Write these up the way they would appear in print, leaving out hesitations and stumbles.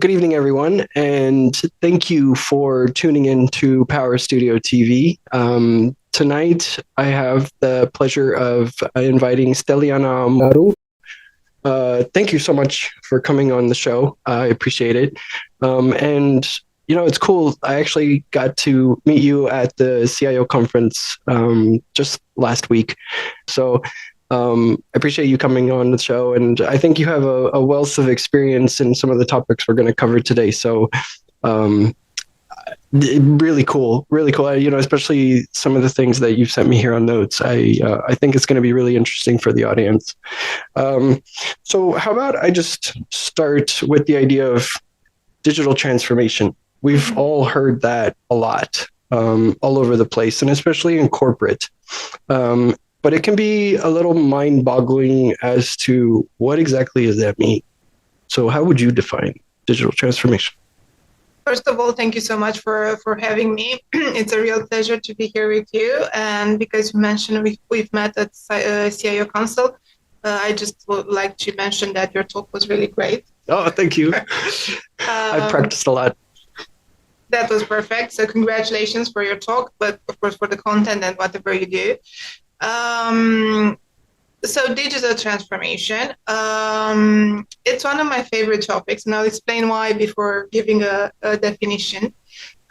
good evening, everyone, and thank you for tuning in to Power Studio TV. Tonight, I have the pleasure of inviting Steliana Moraru. Thank you so much for coming on the show. I appreciate it. And it's cool. I actually got to meet you at the CIO conference just last week. So I appreciate you coming on the show, and I think you have a wealth of experience in some of the topics we're going to cover today. So really cool, really cool. Especially some of the things that you've sent me here on notes. I think it's going to be really interesting for the audience. So how about I just start with the idea of digital transformation. We've all heard that a lot, all over the place, and especially in corporate. But it can be a little mind-boggling as to what exactly does that mean. So how would you define digital transformation? First of all, thank you so much for having me. It's a real pleasure to be here with you. And because you mentioned we've met at CIO Council, I just would like to mention that your talk was really great. Oh, thank you. I've practiced a lot. That was perfect. So congratulations for your talk, but of course for the content and whatever you do. So digital transformation, it's one of my favorite topics, and I'll explain why before giving a definition.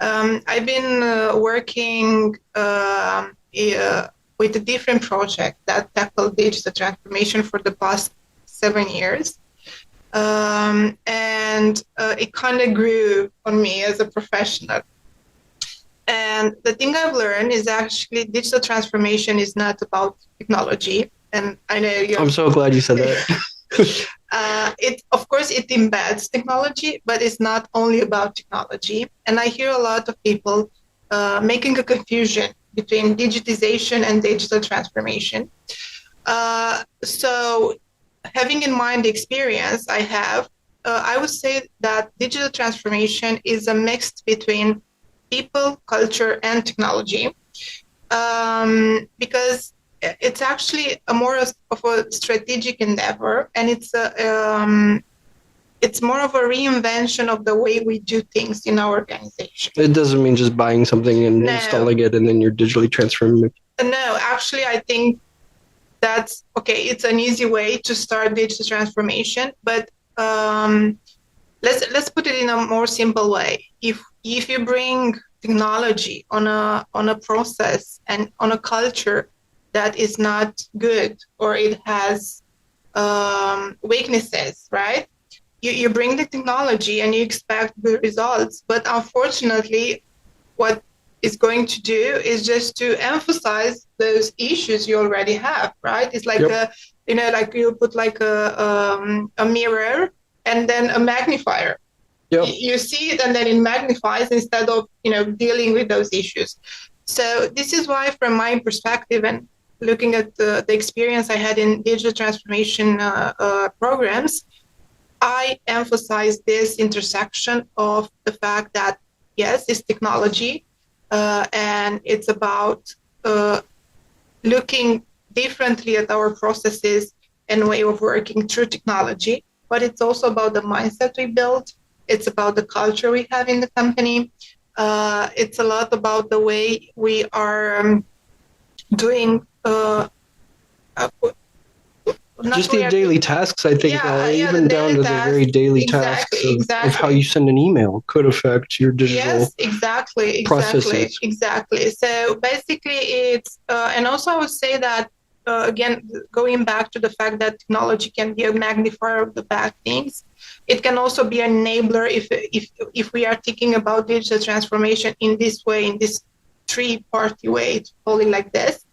I've been working with a different project that tackled digital transformation for the past 7 years. And it kind of grew on me as a professional. And the thing I've learned is actually digital transformation is not about technology. And I know I'm so glad you said that. Of course, it embeds technology, but it's not only about technology. And I hear a lot of people making a confusion between digitization and digital transformation. So having in mind the experience I have, I would say that digital transformation is a mix between people, culture, and technology, because it's actually more of a strategic endeavor, and it's more of a reinvention of the way we do things in our organization. It doesn't mean just buying something and installing it and then you're digitally transforming it. No, actually, I think that's okay. It's an easy way to start digital transformation, but let's put it in a more simple way. If you bring technology on a process and on a culture that is not good, or it has weaknesses, right? You bring the technology and you expect good results, but unfortunately, what it's going to do is just to emphasize those issues you already have, right? It's like like you put like a mirror and then a magnifier. Yep. You see it and then it magnifies instead of dealing with those issues. So this is why, from my perspective and looking at the experience I had in digital transformation programs, I emphasize this intersection of the fact that yes, it's technology, and it's about looking differently at our processes and way of working through technology, but it's also about the mindset we build. It's about the culture we have in the company. It's a lot about the way we are doing just the daily tasks, I think, even down to the very daily tasks of how you send an email could affect your digital processes. Exactly. So basically it's, and also I would say that, again, going back to the fact that technology can be a magnifier of the bad things, it can also be an enabler if we are thinking about digital transformation in this way, in this three-party way, to call it like this.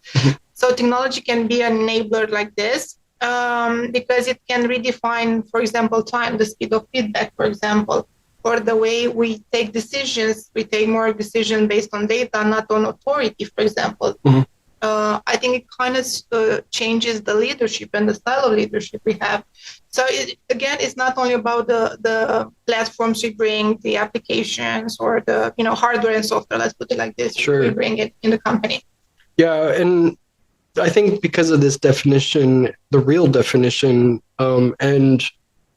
So technology can be an enabler like this, because it can redefine, for example, time, the speed of feedback, for example, or the way we take decisions. We take more decisions based on data, not on authority, for example. Mm-hmm. I think it kind of changes the leadership and the style of leadership we have. So it's not only about the platforms we bring, the applications, or the hardware and software. Let's put it like this. Sure. We bring it in the company. Yeah, and I think because of this definition, the real definition, and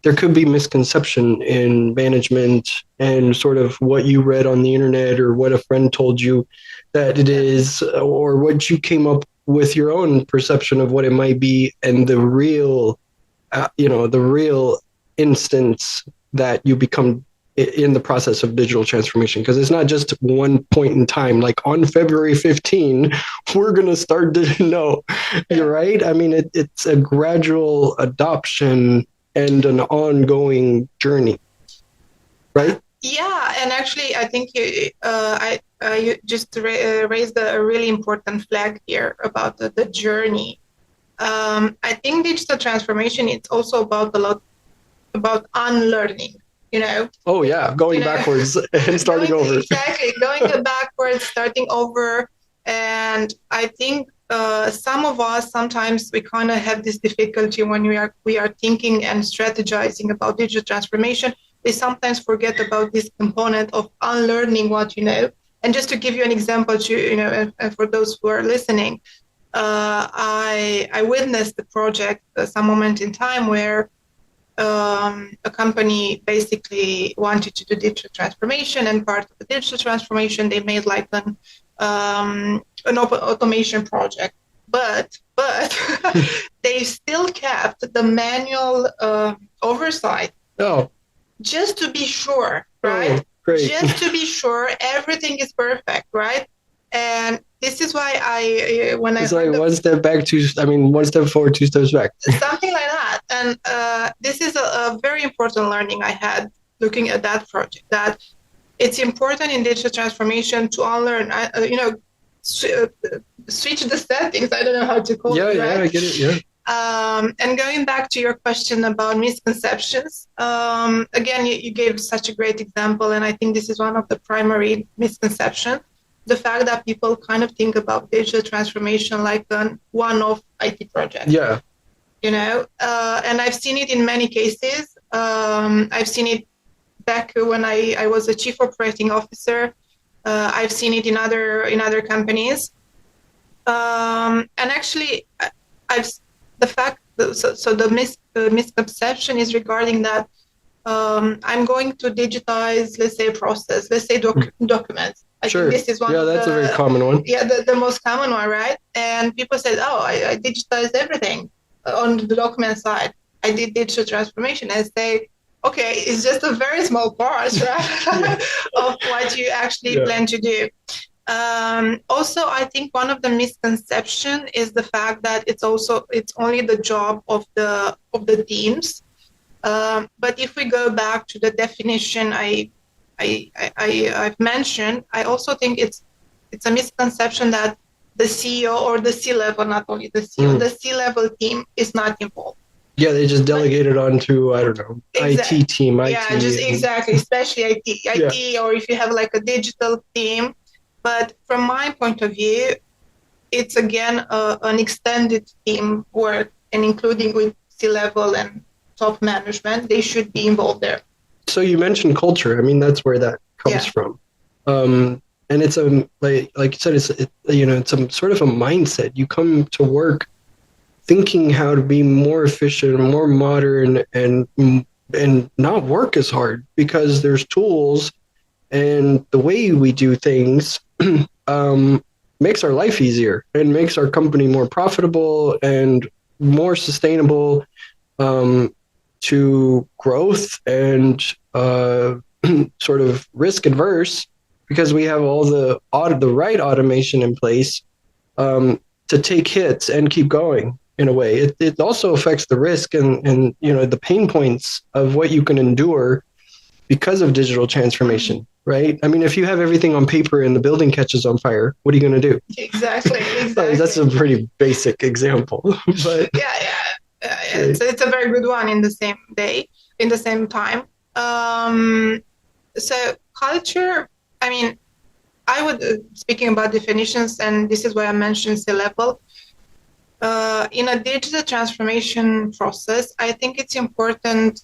there could be misconception in management and sort of what you read on the internet or what a friend told you that it is, or what you came up with your own perception of what it might be, and the real, the real instance that you become in the process of digital transformation. Because it's not just one point in time, like on February 15, we're going to start to know. You're right. I mean, it's a gradual adoption and an ongoing journey, right? Yeah, and actually, I think you just raised a really important flag here about the journey. I think digital transformation, it's also about a lot about unlearning, Oh yeah, going backwards and starting over. Exactly, going backwards, starting over. And I think some of us, sometimes we kind of have this difficulty when we are thinking and strategizing about digital transformation. We sometimes forget about this component of unlearning what you know. And just to give you an example, and for those who are listening, I witnessed the project some moment in time where a company basically wanted to do digital transformation, and part of the digital transformation they made like an automation project, but they still kept the manual oversight. Oh, just to be sure, right? Oh, great. Just to be sure everything is perfect, right? And this is why it's like one step forward, two steps back. Something like that. And this is a very important learning I had looking at that project, that it's important in digital transformation to unlearn, switch the settings. I don't know how to call it. Right? Yeah, I get it. Yeah. And going back to your question about misconceptions, again, you gave such a great example, and I think this is one of the primary misconceptions. The fact that people kind of think about digital transformation like a one-off IT project. Yeah. And I've seen it in many cases. I've seen it back when I was a chief operating officer. I've seen it in other companies. And actually, the misconception is regarding that I'm going to digitize, let's say, a process, let's say documents. I think this is one. Yeah, that's a very common one. Yeah, the most common one, right? And people said, "Oh, I digitized everything on the document side. I did digital transformation." And say, "Okay, it's just a very small part, right, of what you actually plan to do." Also, I think one of the misconceptions is the fact that it's only the job of the teams. But if we go back to the definition I've mentioned, I also think it's a misconception that the CEO or the C-level, not only the CEO, the C-level team is not involved. Yeah, they just delegated onto, I don't know, IT team. Exactly, especially IT, or if you have like a digital team. But from my point of view, it's again an extended team work, and including with C-level and top management, they should be involved there. So you mentioned culture. I mean, that's where that comes from. And it's like you said, it's a sort of a mindset. You come to work thinking how to be more efficient, more modern, and not work as hard, because there's tools, and the way we do things makes our life easier and makes our company more profitable and more sustainable to growth and sort of risk adverse, because we have all the right automation in place to take hits and keep going. In a way, it also affects the risk and the pain points of what you can endure because of digital transformation, right? I mean, if you have everything on paper and the building catches on fire, what are you going to do? Exactly. That's a pretty basic example, but it's a very good one in the same time. So culture, I mean, I would, speaking about definitions, and this is why I mentioned C-level, in a digital transformation process, I think it's important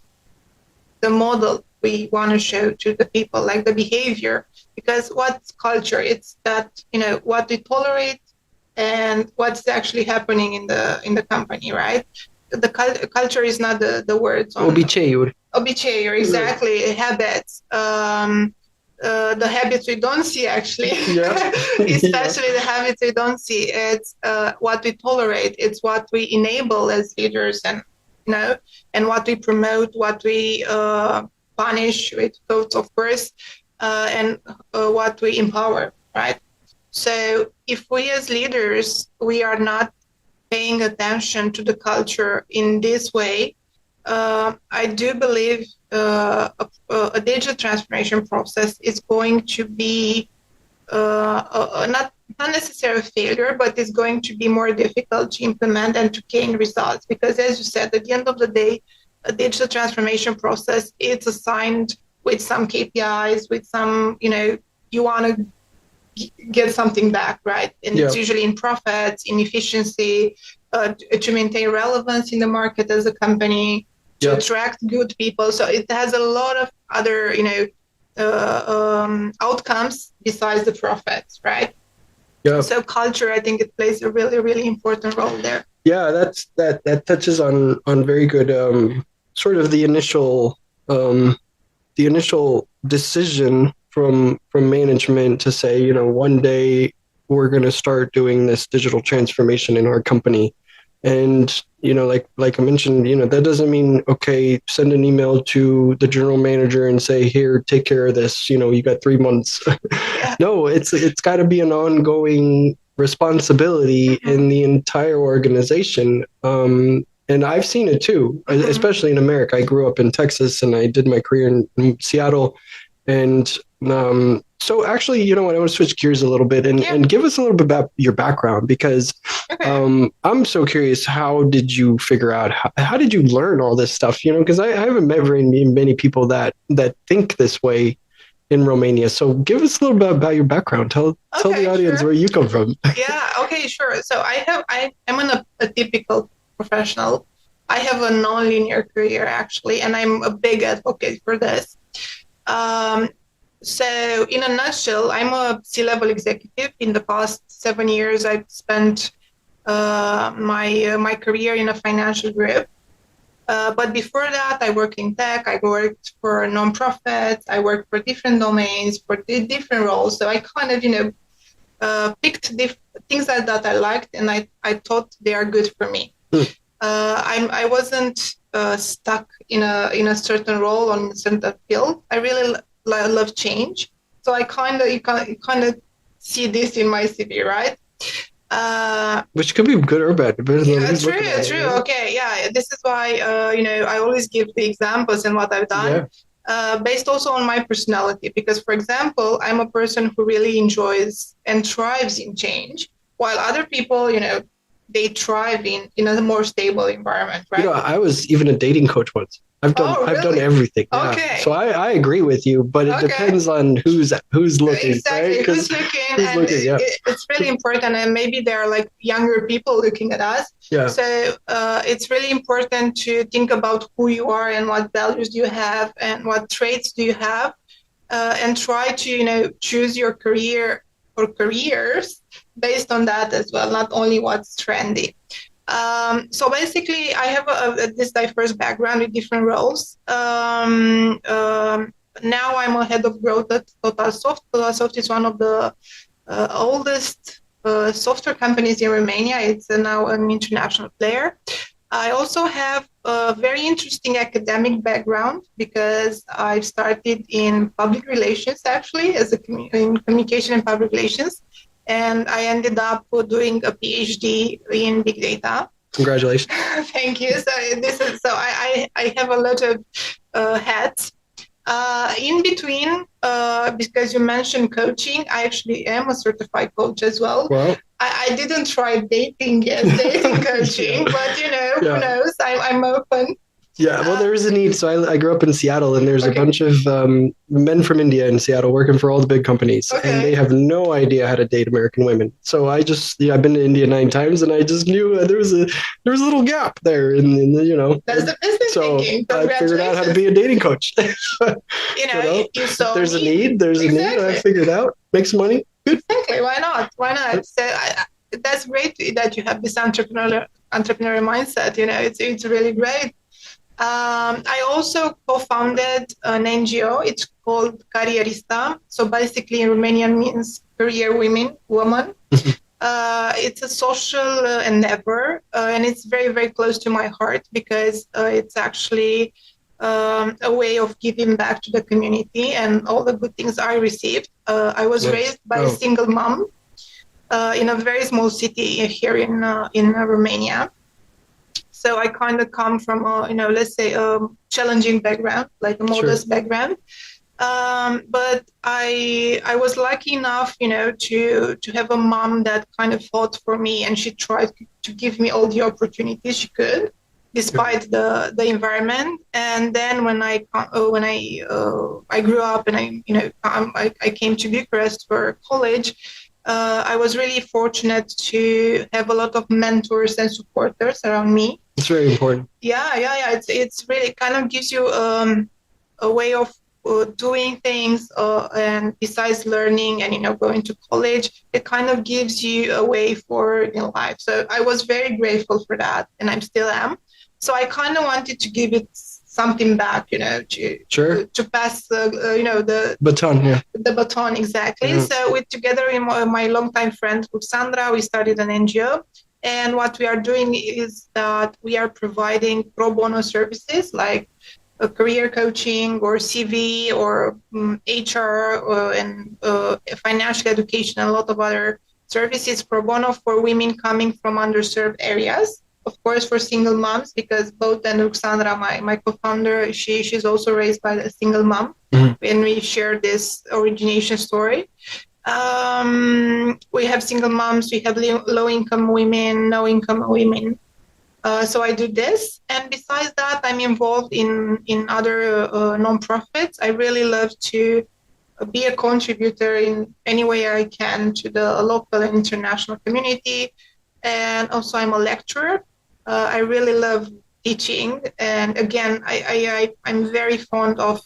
the model we want to show to the people, like the behavior, because what's culture? It's that, what we tolerate and what's actually happening in the company, right? culture is not the words on Obiceiuri. Exactly, habits. The habits we don't see, actually. Yeah. Especially the habits we don't see. It's what we tolerate. It's what we enable as leaders, and and what we promote, what we punish with codes, of course, and what we empower, right? So if we as leaders, we are not paying attention to the culture in this way, I do believe a digital transformation process is going to be not necessarily a failure, but it's going to be more difficult to implement and to gain results. Because as you said, at the end of the day, a digital transformation process is assigned with some KPIs, with some, you want to get something back, right? And it's usually in profits, in efficiency, to maintain relevance in the market as a company, to attract good people. So it has a lot of other, outcomes besides the profits, right? Yeah. So culture, I think it plays a really, really important role there. Yeah, that touches on very good sort of the initial decision from management to say, one day we're going to start doing this digital transformation in our company. And, like I mentioned, that doesn't mean, okay, send an email to the general manager and say, here, take care of this. You got 3 months. Yeah. No, it's got to be an ongoing responsibility in the entire organization. And I've seen it too, especially in America. I grew up in Texas and I did my career in Seattle. And so actually, I want to switch gears a little bit and give us a little bit about your background, because I'm so curious. How did you figure out, how did you learn all this stuff? Because I haven't met very many people that think this way in Romania. So give us a little bit about your background. Tell the audience where you come from. Yeah, okay, sure. So I'm a typical professional. I have a non-linear career, actually, and I'm a big advocate for this. So in a nutshell, I'm a C-level executive. In the past 7 years, I've spent my career in a financial group. But before that, I worked in tech. I worked for nonprofits. I worked for different domains, for different roles. So I kind of, picked things that I liked, and I thought they are good for me. I wasn't stuck in a certain role on a certain field. I really love change. So you kind of see this in my CV, right? Which could be good or bad. Yeah, true. Okay, yeah. This is why I always give the examples and what I've done, based also on my personality. Because, for example, I'm a person who really enjoys and thrives in change, while other people, they thrive in a more stable environment, right? I was even a dating coach once. I've done everything. Yeah. Okay. So I agree with you, but it depends on who's looking. Exactly. Right? Who's looking? Yeah. It's really important, and maybe there are like younger people looking at us. Yeah. So it's really important to think about who you are and what values do you have and what traits do you have, and try to choose your career or careers based on that as well, not only what's trendy. So basically, I have this diverse background with different roles. Now I'm a head of growth at TotalSoft. TotalSoft is one of the oldest software companies in Romania. It's now an international player. I also have a very interesting academic background because I started in public relations, actually, in communication and public relations. And I ended up doing a PhD in big data. Congratulations! Thank you. So I have a lot of hats. In between, because you mentioned coaching, I actually am a certified coach as well. Wow. I didn't try dating coaching, but who knows? I'm open. Yeah, well, there is a need. So I grew up in Seattle, and there's a bunch of men from India in Seattle working for all the big companies, and they have no idea how to date American women. So I've been to India 9 times, and I just knew there was a little gap there in the. That's the business thinking. I figured out how to be a dating coach. You saw there's a need. There's a need. I figured out. Make some money. Good. Exactly. Why not? So that's great that you have this entrepreneurial mindset. It's really great. I also co-founded an NGO. It's called Carierista. So basically, in Romanian means career woman. It's a social endeavor, and it's very, very close to my heart because it's actually a way of giving back to the community and all the good things I received. I was raised by a single mom in a very small city here in Romania. So I kind of come from let's say a challenging background, like a modest background. But I was lucky enough, to have a mom that kind of fought for me, and she tried to give me all the opportunities she could, despite the environment. And then when I grew up and I came to Bucharest for college. I was really fortunate to have a lot of mentors and supporters around me. It's very important. Yeah. It's really kind of gives you a way of doing things, and besides learning and going to college, it kind of gives you a way forward in life. So I was very grateful for that, and I still am. So I kind of wanted to give it something back, to pass, the baton. Yeah, the baton, exactly. Mm-hmm. So with together with my longtime friend Sandra, we started an NGO, and what we are doing is that we are providing pro bono services like career coaching or CV or HR and financial education, and a lot of other services pro bono for women coming from underserved areas. Of course, for single moms, because both and Ruxandra, my co-founder, she's also raised by a single mom, and we share this origination story. We have single moms, we have low-income women, no-income women. So I do this, and besides that, I'm involved in other nonprofits. I really love to be a contributor in any way I can to the local and international community, and also I'm a lecturer. I really love teaching, and again, I'm very fond of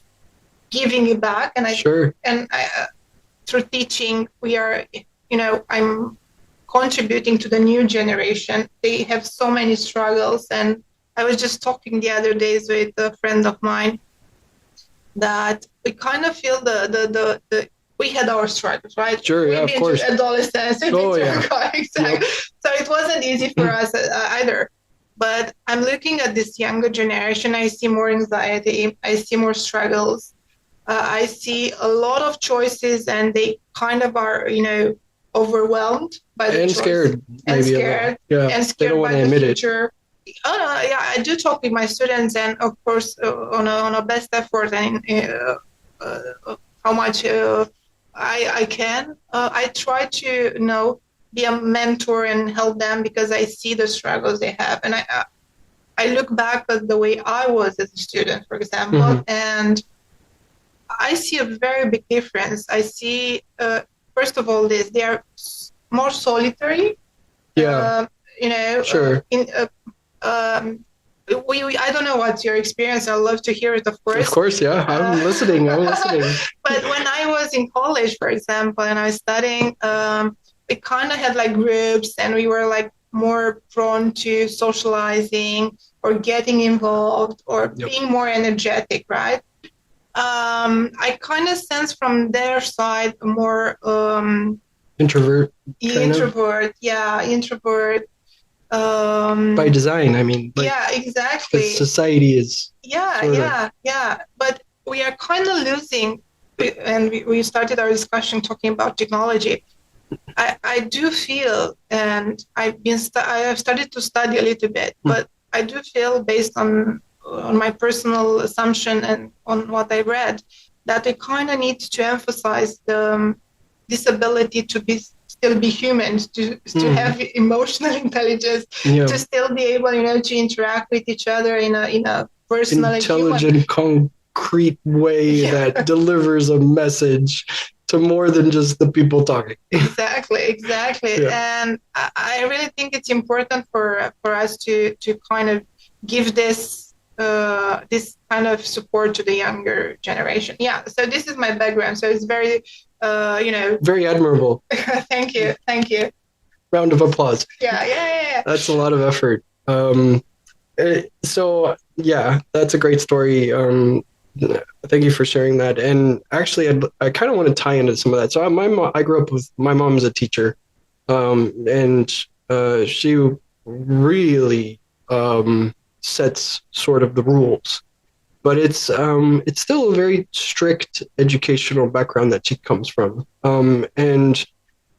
giving it back, and through teaching, we are, I'm contributing to the new generation. They have so many struggles, and I was just talking the other days with a friend of mine that we kind of feel we had our struggles, right? Sure, yeah, of course. Adolescence. Exactly. Yep. So it wasn't easy for us either. But I'm looking at this younger generation. I see more anxiety. I see more struggles. I see a lot of choices, and they kind of are, overwhelmed by the choice. Scared, and scared, and scared by the future. I do talk with my students, and of course, on a best effort and how much I can. I try to, be a mentor and help them, because I see the struggles they have, and I look back at the way I was as a student, for example, and I see a very big difference. I see, first of all, they are more solitary. Yeah. Sure. I don't know what's your experience. I'd love to hear it, of course. Of course, yeah. I'm listening. But when I was in college, for example, and I was studying, we kind of had like groups, and we were like more prone to socializing or getting involved or being more energetic, right? I kind of sense from their side more introvert. Introvert. By design, I mean. Yeah, exactly. Society is. Yeah. But we are kind of losing, and we started our discussion talking about technology. I do feel, and I have started to study a little bit, but I do feel, based on my personal assumption and on what I read, that I kind of need to emphasize this ability to still be human, to have emotional intelligence, to still be able, to interact with each other in a personal, intelligent, concrete way that delivers a message to more than just the people talking. Exactly. Yeah. And I really think it's important for us to kind of give this kind of support to the younger generation. Yeah. So this is my background. So it's very, very admirable. Thank you. Round of applause. Yeah. That's a lot of effort. So yeah, that's a great story. Thank you for sharing that. And actually, I kind of want to tie into some of that. So I grew up with my mom is a teacher, and she really sets sort of the rules. But it's still a very strict educational background that she comes from. And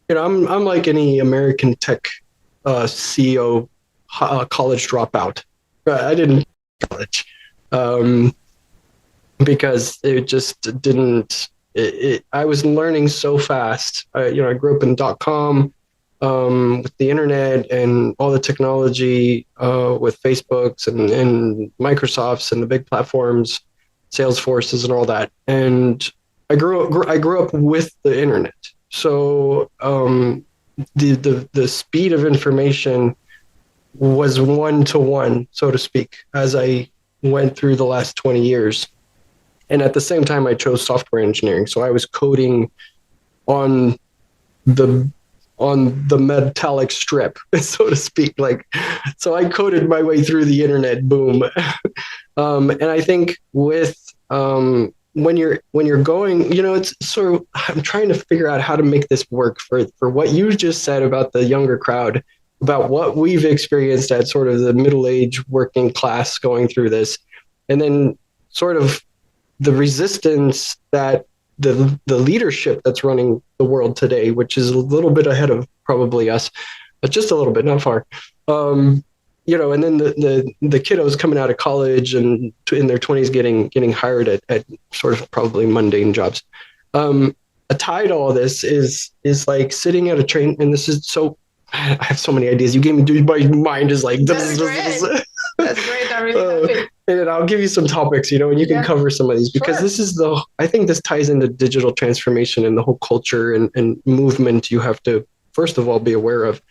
I'm like any American tech CEO college dropout. I didn't college because it just didn't. I was learning so fast. I grew up in .com with the internet and all the technology with Facebooks and Microsofts and the big platforms, Salesforces and all that. And I grew up with the internet. So the speed of information was 1-to-1, so to speak, as I went through the last 20 years. And at the same time, I chose software engineering. So I was coding on the metallic strip, so to speak. So I coded my way through the internet. Boom. And I think with when you're going, it's sort of, I'm trying to figure out how to make this work for what you just said about the younger crowd, about what we've experienced at sort of the middle-aged working class going through this, and then sort of the resistance that the leadership that's running the world today, which is a little bit ahead of probably us, but just a little bit, not far. And then the kiddos coming out of college and in their 20s getting hired at sort of probably mundane jobs. A tie to all this is like sitting at a train, and this is so. I have so many ideas. You gave me, my mind is like. That's great. That's great. I'm really happy. And I'll give you some topics, and you can cover some of these, because this is I think this ties into digital transformation and the whole culture and movement you have to, first of all, be aware of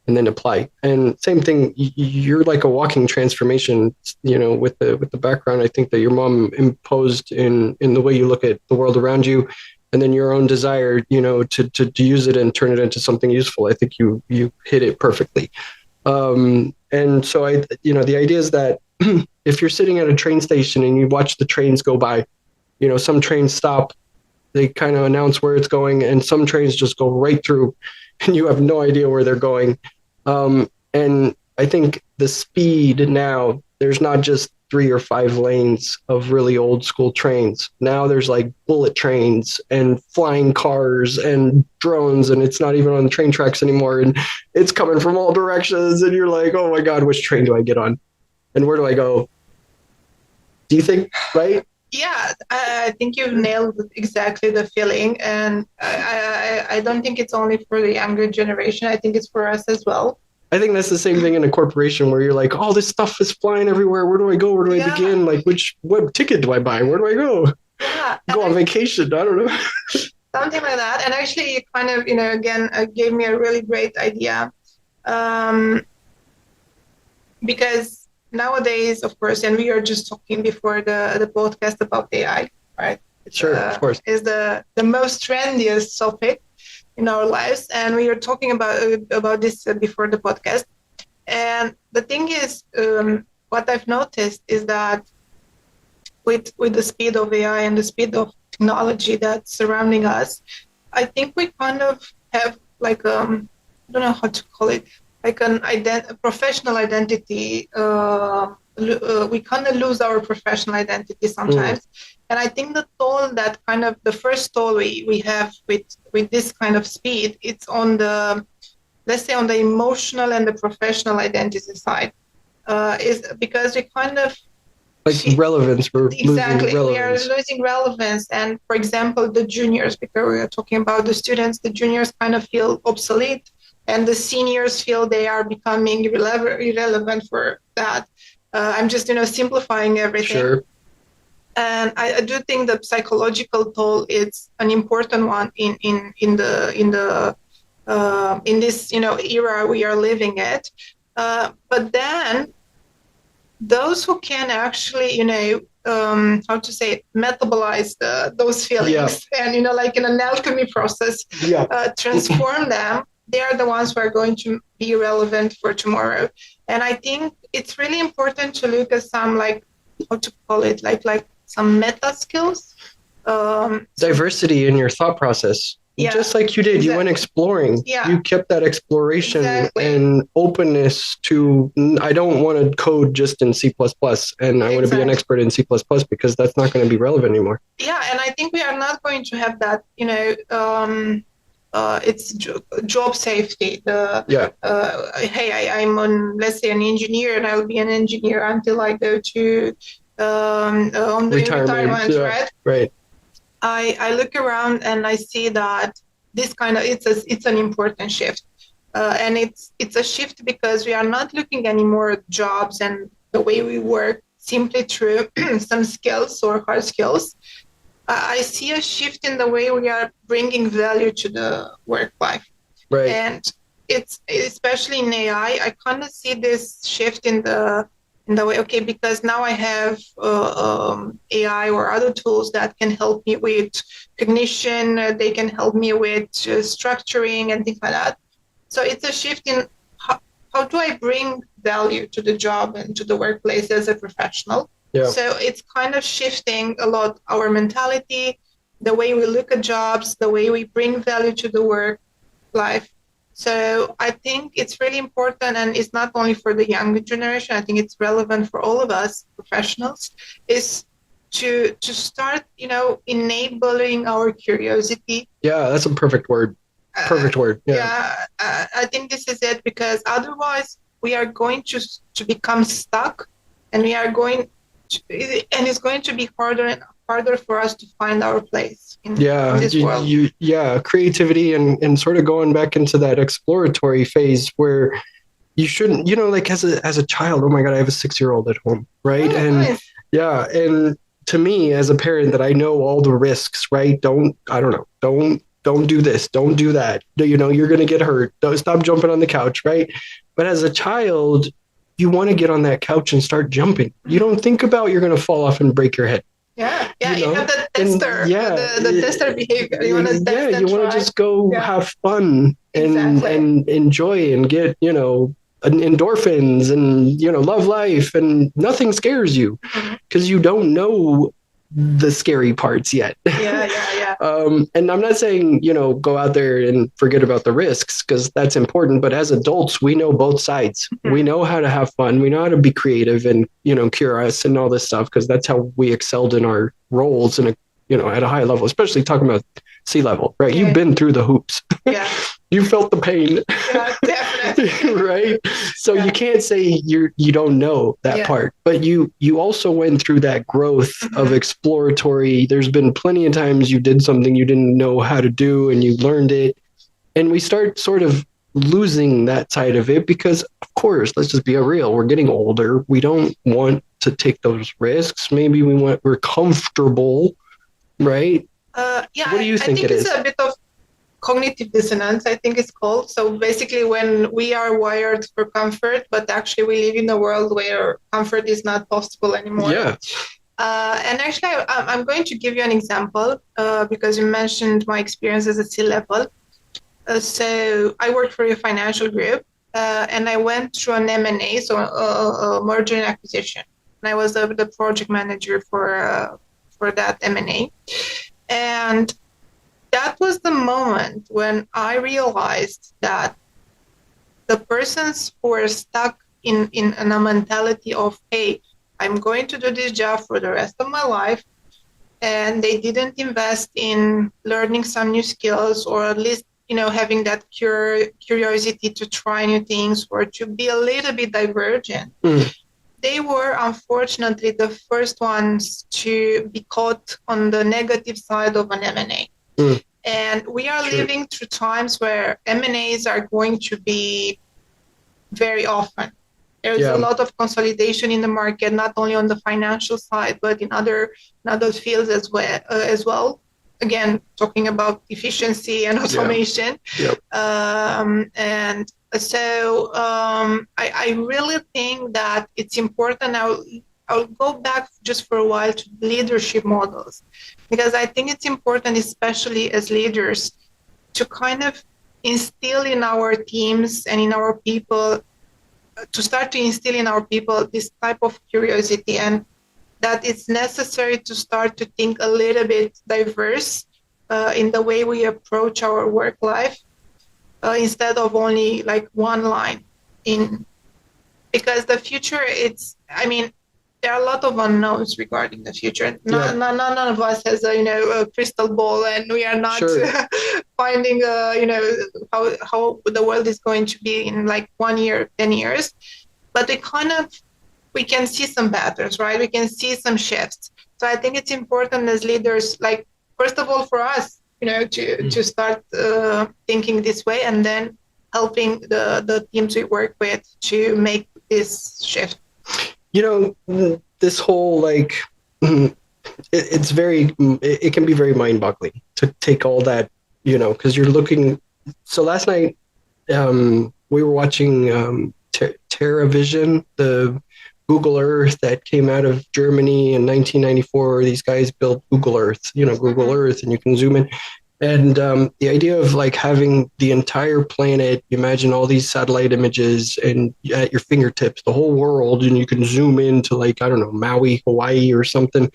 and then apply. And same thing, you're like a walking transformation, with the background, I think, that your mom imposed in the way you look at the world around you, and then your own desire, to use it and turn it into something useful. I think you hit it perfectly. And so the idea is that if you're sitting at a train station and you watch the trains go by, some trains stop, they kind of announce where it's going, and some trains just go right through and you have no idea where they're going. And I think the speed now, there's not just 3 or 5 lanes of really old school trains. Now there's like bullet trains and flying cars and drones, and it's not even on the train tracks anymore. And it's coming from all directions. And you're like, oh my God, which train do I get on? And where do I go? Do you think, right? Yeah, I think you've nailed exactly the feeling. And I don't think it's only for the younger generation. I think it's for us as well. I think that's the same thing in a corporation where you're like, oh, this stuff is flying everywhere. Where do I go? Where do I begin? Like, what ticket do I buy? Where do I go? Yeah. Go on vacation. I don't know. Something like that. And actually, you kind of, again, gave me a really great idea. Because nowadays, of course, and we are just talking before the podcast about AI, right? Sure, of course. Is the most trendiest topic in our lives, and we were talking about this before the podcast. And the thing is, what I've noticed is that with the speed of AI and the speed of technology that's surrounding us, I think we kind of have like I don't know how to call it, like a professional identity. We kind of lose our professional identity sometimes. And I think the toll that kind of the first toll we have with this kind of speed, it's on the, let's say, on the emotional and the professional identity side, is because we kind of relevance. We're losing relevance. We are losing relevance. And for example, the juniors, because we are talking about the students, the juniors kind of feel obsolete, and the seniors feel they are becoming irrelevant for that. I'm just simplifying everything. Sure. And I do think the psychological toll is an important one in this era we are living at. But then those who can actually metabolize those feelings, and like in an alchemy process, transform them. they are the ones who are going to be relevant for tomorrow. And I think it's really important to look at some, like, how to call it, like some meta skills. Diversity in your thought process. Yeah, just like you did, exactly. you went exploring. Yeah. You kept that exploration and openness to, I don't want to code just in C++ and I want to be an expert in C++ because that's not going to be relevant anymore. Yeah, and I think we are not going to have that, it's job safety. Hey, I'm on, let's say, an engineer, and I'll be an engineer until I go to on the retirement, right? Right. I look around and I see that this kind of it's an important shift, and it's a shift because we are not looking anymore at jobs and the way we work simply through some skills or hard skills. I see a shift in the way we are bringing value to the work life, right? And it's especially in AI. I kind of see this shift in the way, okay, because now I have AI or other tools that can help me with cognition. They can help me with structuring and things like that. So it's a shift in how do I bring value to the job and to the workplace as a professional. Yeah. So it's kind of shifting a lot our mentality, the way we look at jobs, the way we bring value to the work life. So I think it's really important, and it's not only for the younger generation. I think it's relevant for all of us professionals, is to start, enabling our curiosity. Yeah, that's a perfect word. Perfect word. Yeah, I think this is it, because otherwise we are going to become stuck, and we are going to, and it's going to be harder and harder for us to find our place in this world. Creativity and sort of going back into that exploratory phase where you shouldn't, like as a child, oh my God, I have a 6-year-old at home, right? Oh, and nice. Yeah, and to me as a parent that I know all the risks, right? Don't do this, don't do that. You're going to get hurt. Don't stop jumping on the couch, right? But as a child, you want to get on that couch and start jumping. You don't think about you're going to fall off and break your head. Yeah, you have the tester, the tester behavior. You want to test you want to just go have fun and enjoy and get, endorphins and, love life, and nothing scares you because you don't know the scary parts yet. Yeah. And I'm not saying, go out there and forget about the risks, because that's important. But as adults, we know both sides. Mm-hmm. We know how to have fun. We know how to be creative and, curious and all this stuff, because that's how we excelled in our roles and, at a high level, especially talking about C-level, right? Yeah. You've been through the hoops. Yeah. You felt the pain. Yeah, definitely. Right? So you can't say you don't know that part, but you also went through that growth of exploratory. There's been plenty of times you did something you didn't know how to do and you learned it. And we start sort of losing that side of it because, of course, let's just be real. We're getting older. We don't want to take those risks. Maybe we're comfortable, right? What do you think it is? I think it's a bit of cognitive dissonance, I think it's called. So basically, when we are wired for comfort, but actually we live in a world where comfort is not possible anymore. Yeah. And actually, I'm going to give you an example because you mentioned my experience as a C-level. So I worked for a financial group, and I went through an M&A, so a merger and acquisition. And I was the project manager for that M&A. And that was the moment when I realized that the persons who were stuck in a mentality of, hey, I'm going to do this job for the rest of my life, and they didn't invest in learning some new skills, or at least, having that curiosity to try new things or to be a little bit divergent. They were, unfortunately, the first ones to be caught on the negative side of an M&A. And we are living through times where M&As are going to be very often. There's a lot of consolidation in the market, not only on the financial side, but in other fields as well. Again, talking about efficiency and automation. And so I really think that it's important. I'll go back just for a while to leadership models, because I think it's important, especially as leaders, to kind of instill in our teams and in our people, to start to instill in our people this type of curiosity, and that it's necessary to start to think a little bit diverse in the way we approach our work life, instead of only like one line in, because the future, there are a lot of unknowns regarding the future. None of us has a crystal ball, and we are not Sure. finding how the world is going to be in like 1 year, 10 years. But we can see some patterns, right? We can see some shifts. So I think it's important as leaders, like, first of all, for us, to start thinking this way, and then helping the teams we work with to make this shift. This whole it can be very mind-boggling to take all that, because you're looking. So last night, we were watching TerraVision, the Google Earth that came out of Germany in 1994. These guys built Google Earth, Google Earth, and you can zoom in. And the idea of like having the entire planet, imagine all these satellite images and at your fingertips, the whole world, and you can zoom into like, I don't know, Maui, Hawaii or something.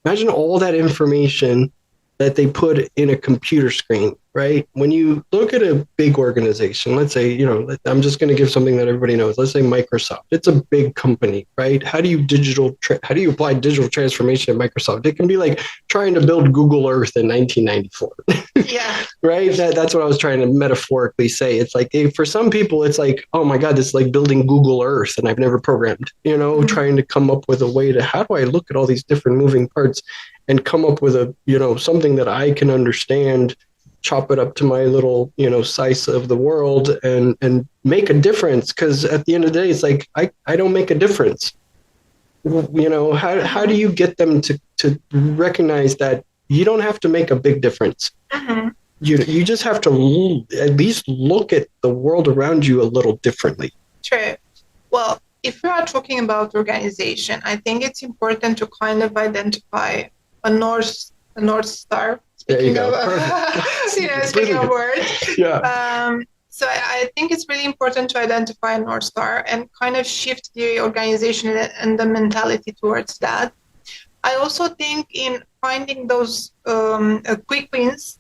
Imagine all that information that they put in a computer screen, right? When you look at a big organization, let's say, I'm just going to give something that everybody knows. Let's say Microsoft. It's a big company, right? How do you apply digital transformation at Microsoft? It can be like trying to build Google Earth in 1994. Yeah. Right? That's what I was trying to metaphorically say. It's like, for some people, it's like, oh my God, this is like building Google Earth and I've never programmed, trying to come up with a way to, how do I look at all these different moving parts and come up with a, something that I can understand, chop it up to my little, slice of the world and make a difference. Because at the end of the day, it's like, I don't make a difference. How do you get them to recognize that you don't have to make a big difference? Mm-hmm. You just have to at least look at the world around you a little differently. True. Well, if we are talking about organization, I think it's important to kind of identify a North Star. Speaking of words. Yeah. So I think it's really important to identify a North Star and kind of shift the organization and the mentality towards that. I also think in finding those quick wins,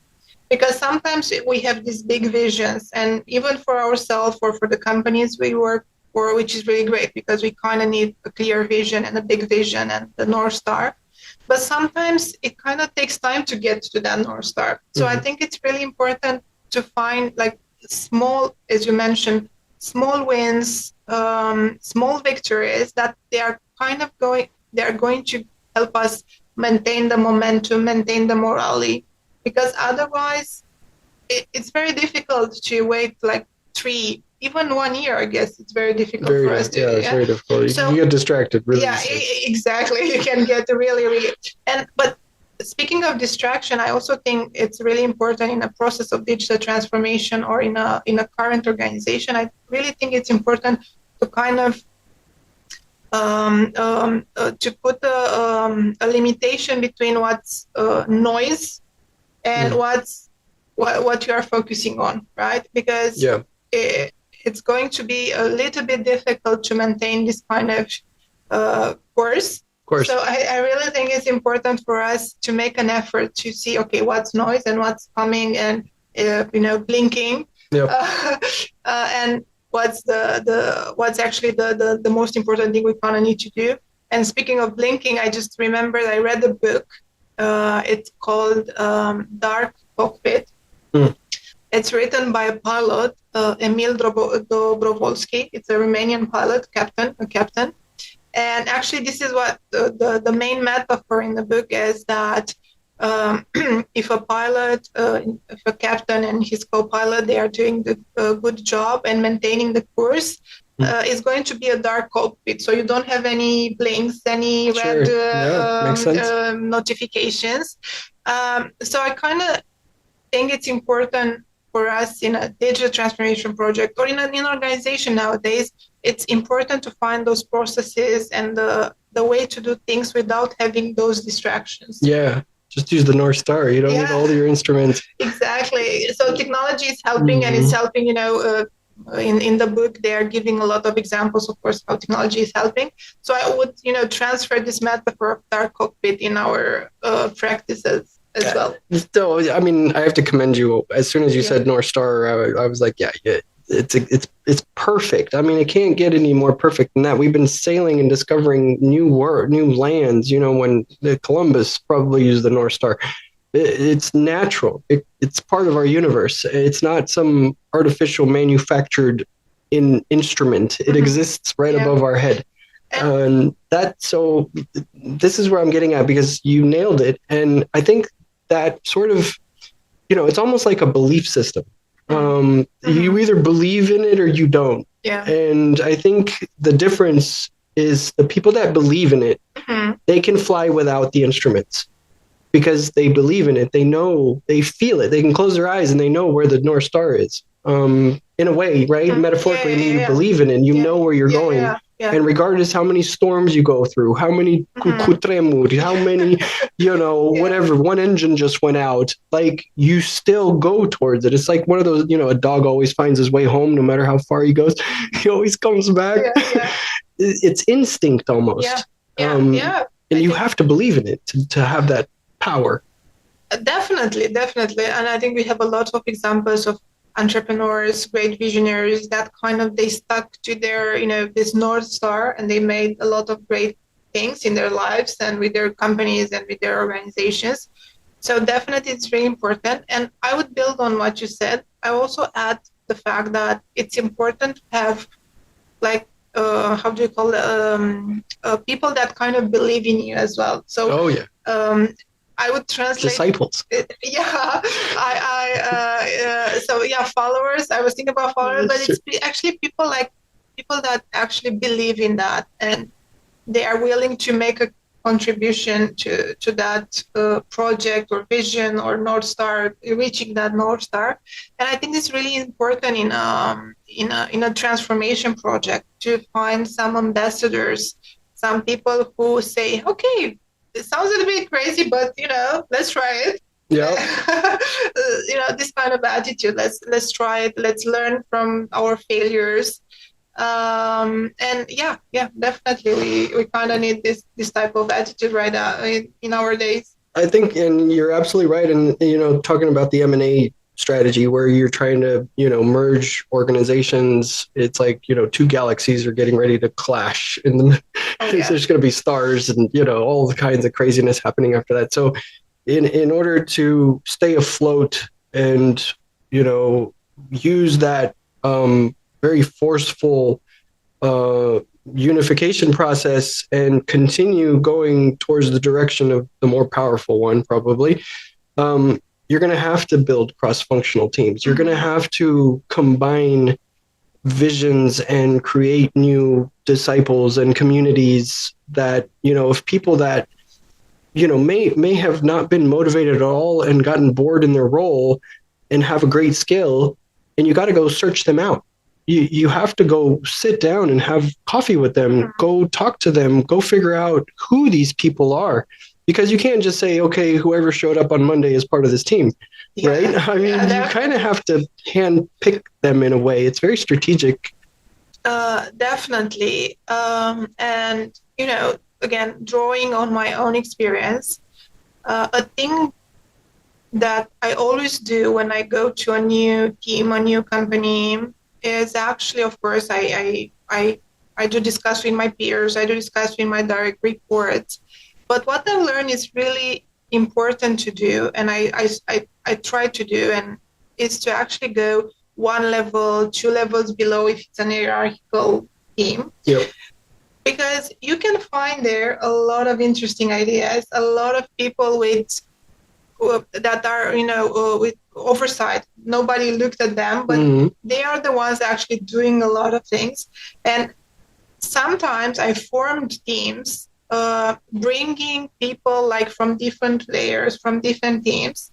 because sometimes we have these big visions, and even for ourselves or for the companies we work for, which is really great because we kind of need a clear vision and a big vision and the North Star. But sometimes it kind of takes time to get to that North Star. So I think it's really important to find like small, as you mentioned, small wins, small victories that they're going to help us maintain the momentum, maintain the morale. Because otherwise, it's very difficult to wait like 3, even 1 year. I guess it's very difficult for us to. Yeah, it's very difficult. So, you get distracted. Really. Yeah, exactly. You can get really. But speaking of distraction, I also think it's really important in a process of digital transformation or in a current organization. I really think it's important to kind of to put a limitation between what's noise and what you are focusing on, right? Because it's going to be a little bit difficult to maintain this kind of course. So I really think it's important for us to make an effort to see, okay, what's noise and what's coming and blinking, and what's what's actually the most important thing we kind of need to do. And speaking of blinking, I just remembered I read a book. It's called Dark Cockpit. It's written by a pilot, Emil Dobrovolski. It's a Romanian pilot, a captain. And actually, this is what the main metaphor in the book is, that if a pilot, if a captain and his co-pilot, they are doing a good job and maintaining the course, it's going to be a dark cockpit. So you don't have any blinks, any red notifications. So I kind of think it's important for us in a digital transformation project or in an organization nowadays. It's important to find those processes and the way to do things without having those distractions. Yeah. Just use the North Star. You don't need all your instruments. Exactly. Exactly. So technology is helping, and it's helping, in the book, they are giving a lot of examples, of course, how technology is helping. So I would, transfer this metaphor of dark cockpit in our practices as well. So, I mean, I have to commend you. As soon as you said North Star, I was like, yeah, it's perfect. I mean, it can't get any more perfect than that. We've been sailing and discovering new lands. When Columbus probably used the North Star. It's natural. It's part of our universe. It's not some artificial manufactured instrument. It exists right above our head. And so this is where I'm getting at, because you nailed it. And I think that sort of, it's almost like a belief system. You either believe in it or you don't. Yeah. And I think the difference is the people that believe in it, they can fly without the instruments because they believe in it. They know, they feel it. They can close their eyes and they know where the North Star is. In a way, right? Metaphorically, you believe in it. You know where you're going. Yeah. And regardless how many storms you go through, how many kutremur, how many, whatever, one engine just went out, like you still go towards it. It's like one of those, a dog always finds his way home no matter how far he goes. He always comes back. Yeah. It's instinct almost. And you have to believe in it to have that power. Definitely. And I think we have a lot of examples of entrepreneurs, great visionaries that they stuck to their, this North Star, and they made a lot of great things in their lives and with their companies and with their organizations. So definitely it's very important. And I would build on what you said. I also add the fact that it's important to have how do you call it? People that believe in you as well. So I would translate disciples. Followers. I was thinking about followers, but it's actually people that actually believe in that, and they are willing to make a contribution to that project or vision or North Star, reaching that North Star. And I think it's really important in a transformation project to find some ambassadors, some people who say, okay, it sounds a little bit crazy, but let's try it. Yeah. This kind of attitude. Let's try it. Let's learn from our failures. Definitely, we kind of need this type of attitude right now in our days. I think, and you're absolutely right. And talking about the M&A strategy where you're trying to merge organizations, it's like two galaxies are getting ready to clash, and there's going to be stars and all the kinds of craziness happening after that. So in order to stay afloat and use that very forceful unification process and continue going towards the direction of the more powerful one, probably, you're going to have to build cross-functional teams. You're going to have to combine visions and create new disciples and communities that, of people that, may have not been motivated at all and gotten bored in their role and have a great skill, and you got to go search them out. You have to go sit down and have coffee with them, go talk to them, go figure out who these people are. Because you can't just say, okay, whoever showed up on Monday is part of this team, right? I mean, you kind of have to hand pick them in a way. It's very strategic. Definitely. And, again, drawing on my own experience, a thing that I always do when I go to a new team, a new company, is actually, of course, I do discuss with my peers, I do discuss with my direct reports. But what I've learned is really important to do, and I try to do, and is to actually go one level, two levels below if it's an hierarchical team. Yep. Because you can find there a lot of interesting ideas, a lot of people that are, with oversight. Nobody looked at them, but they are the ones actually doing a lot of things. And sometimes I formed teams, bringing people from different layers, from different teams,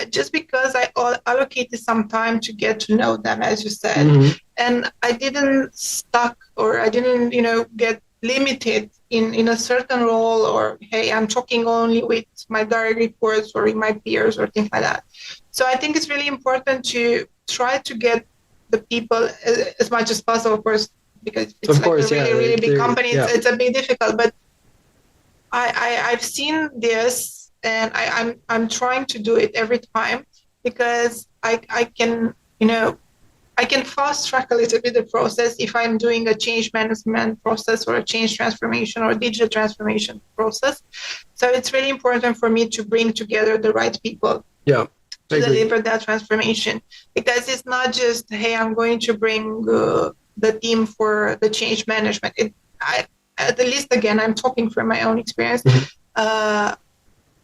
just because I allocated some time to get to know them, as you said. And I didn't stuck, or I didn't, get limited in a certain role, or hey, I'm talking only with my direct reports or with my peers or things like that. So I think it's really important to try to get the people as much as possible, of course, because it's Of course, a really, really big company. yeah. It's a bit difficult, but I've seen this, and I'm trying to do it every time, because I can, I can fast track a little bit the process if I'm doing a change management process or a change transformation or digital transformation process. So it's really important for me to bring together the right people. Yeah. To deliver that transformation, because it's not just, hey, I'm going to bring the team for the change management. At least, again, I'm talking from my own experience,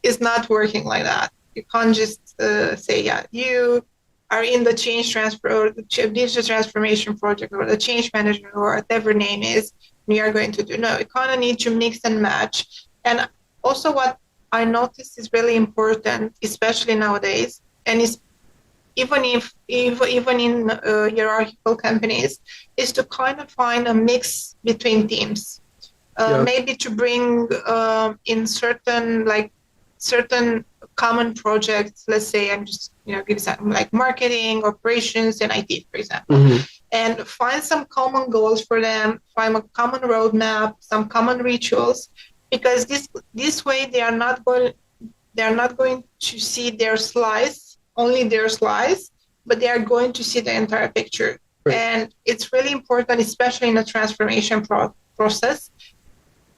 it's not working like that. You can't just say, yeah, you are in the change transfer or the digital transformation project or the change management or whatever name is, we are going to do. No, you kind of need to mix and match. And also what I noticed is really important, especially nowadays, and it's even in hierarchical companies, is to kind of find a mix between teams. Maybe to bring in certain common projects. Let's say I'm just give some like marketing, operations, and IT, for example, and find some common goals for them. Find a common roadmap, some common rituals, because this way they are not going to see their slice, only their slice, but they are going to see the entire picture. Right. And it's really important, especially in a transformation process,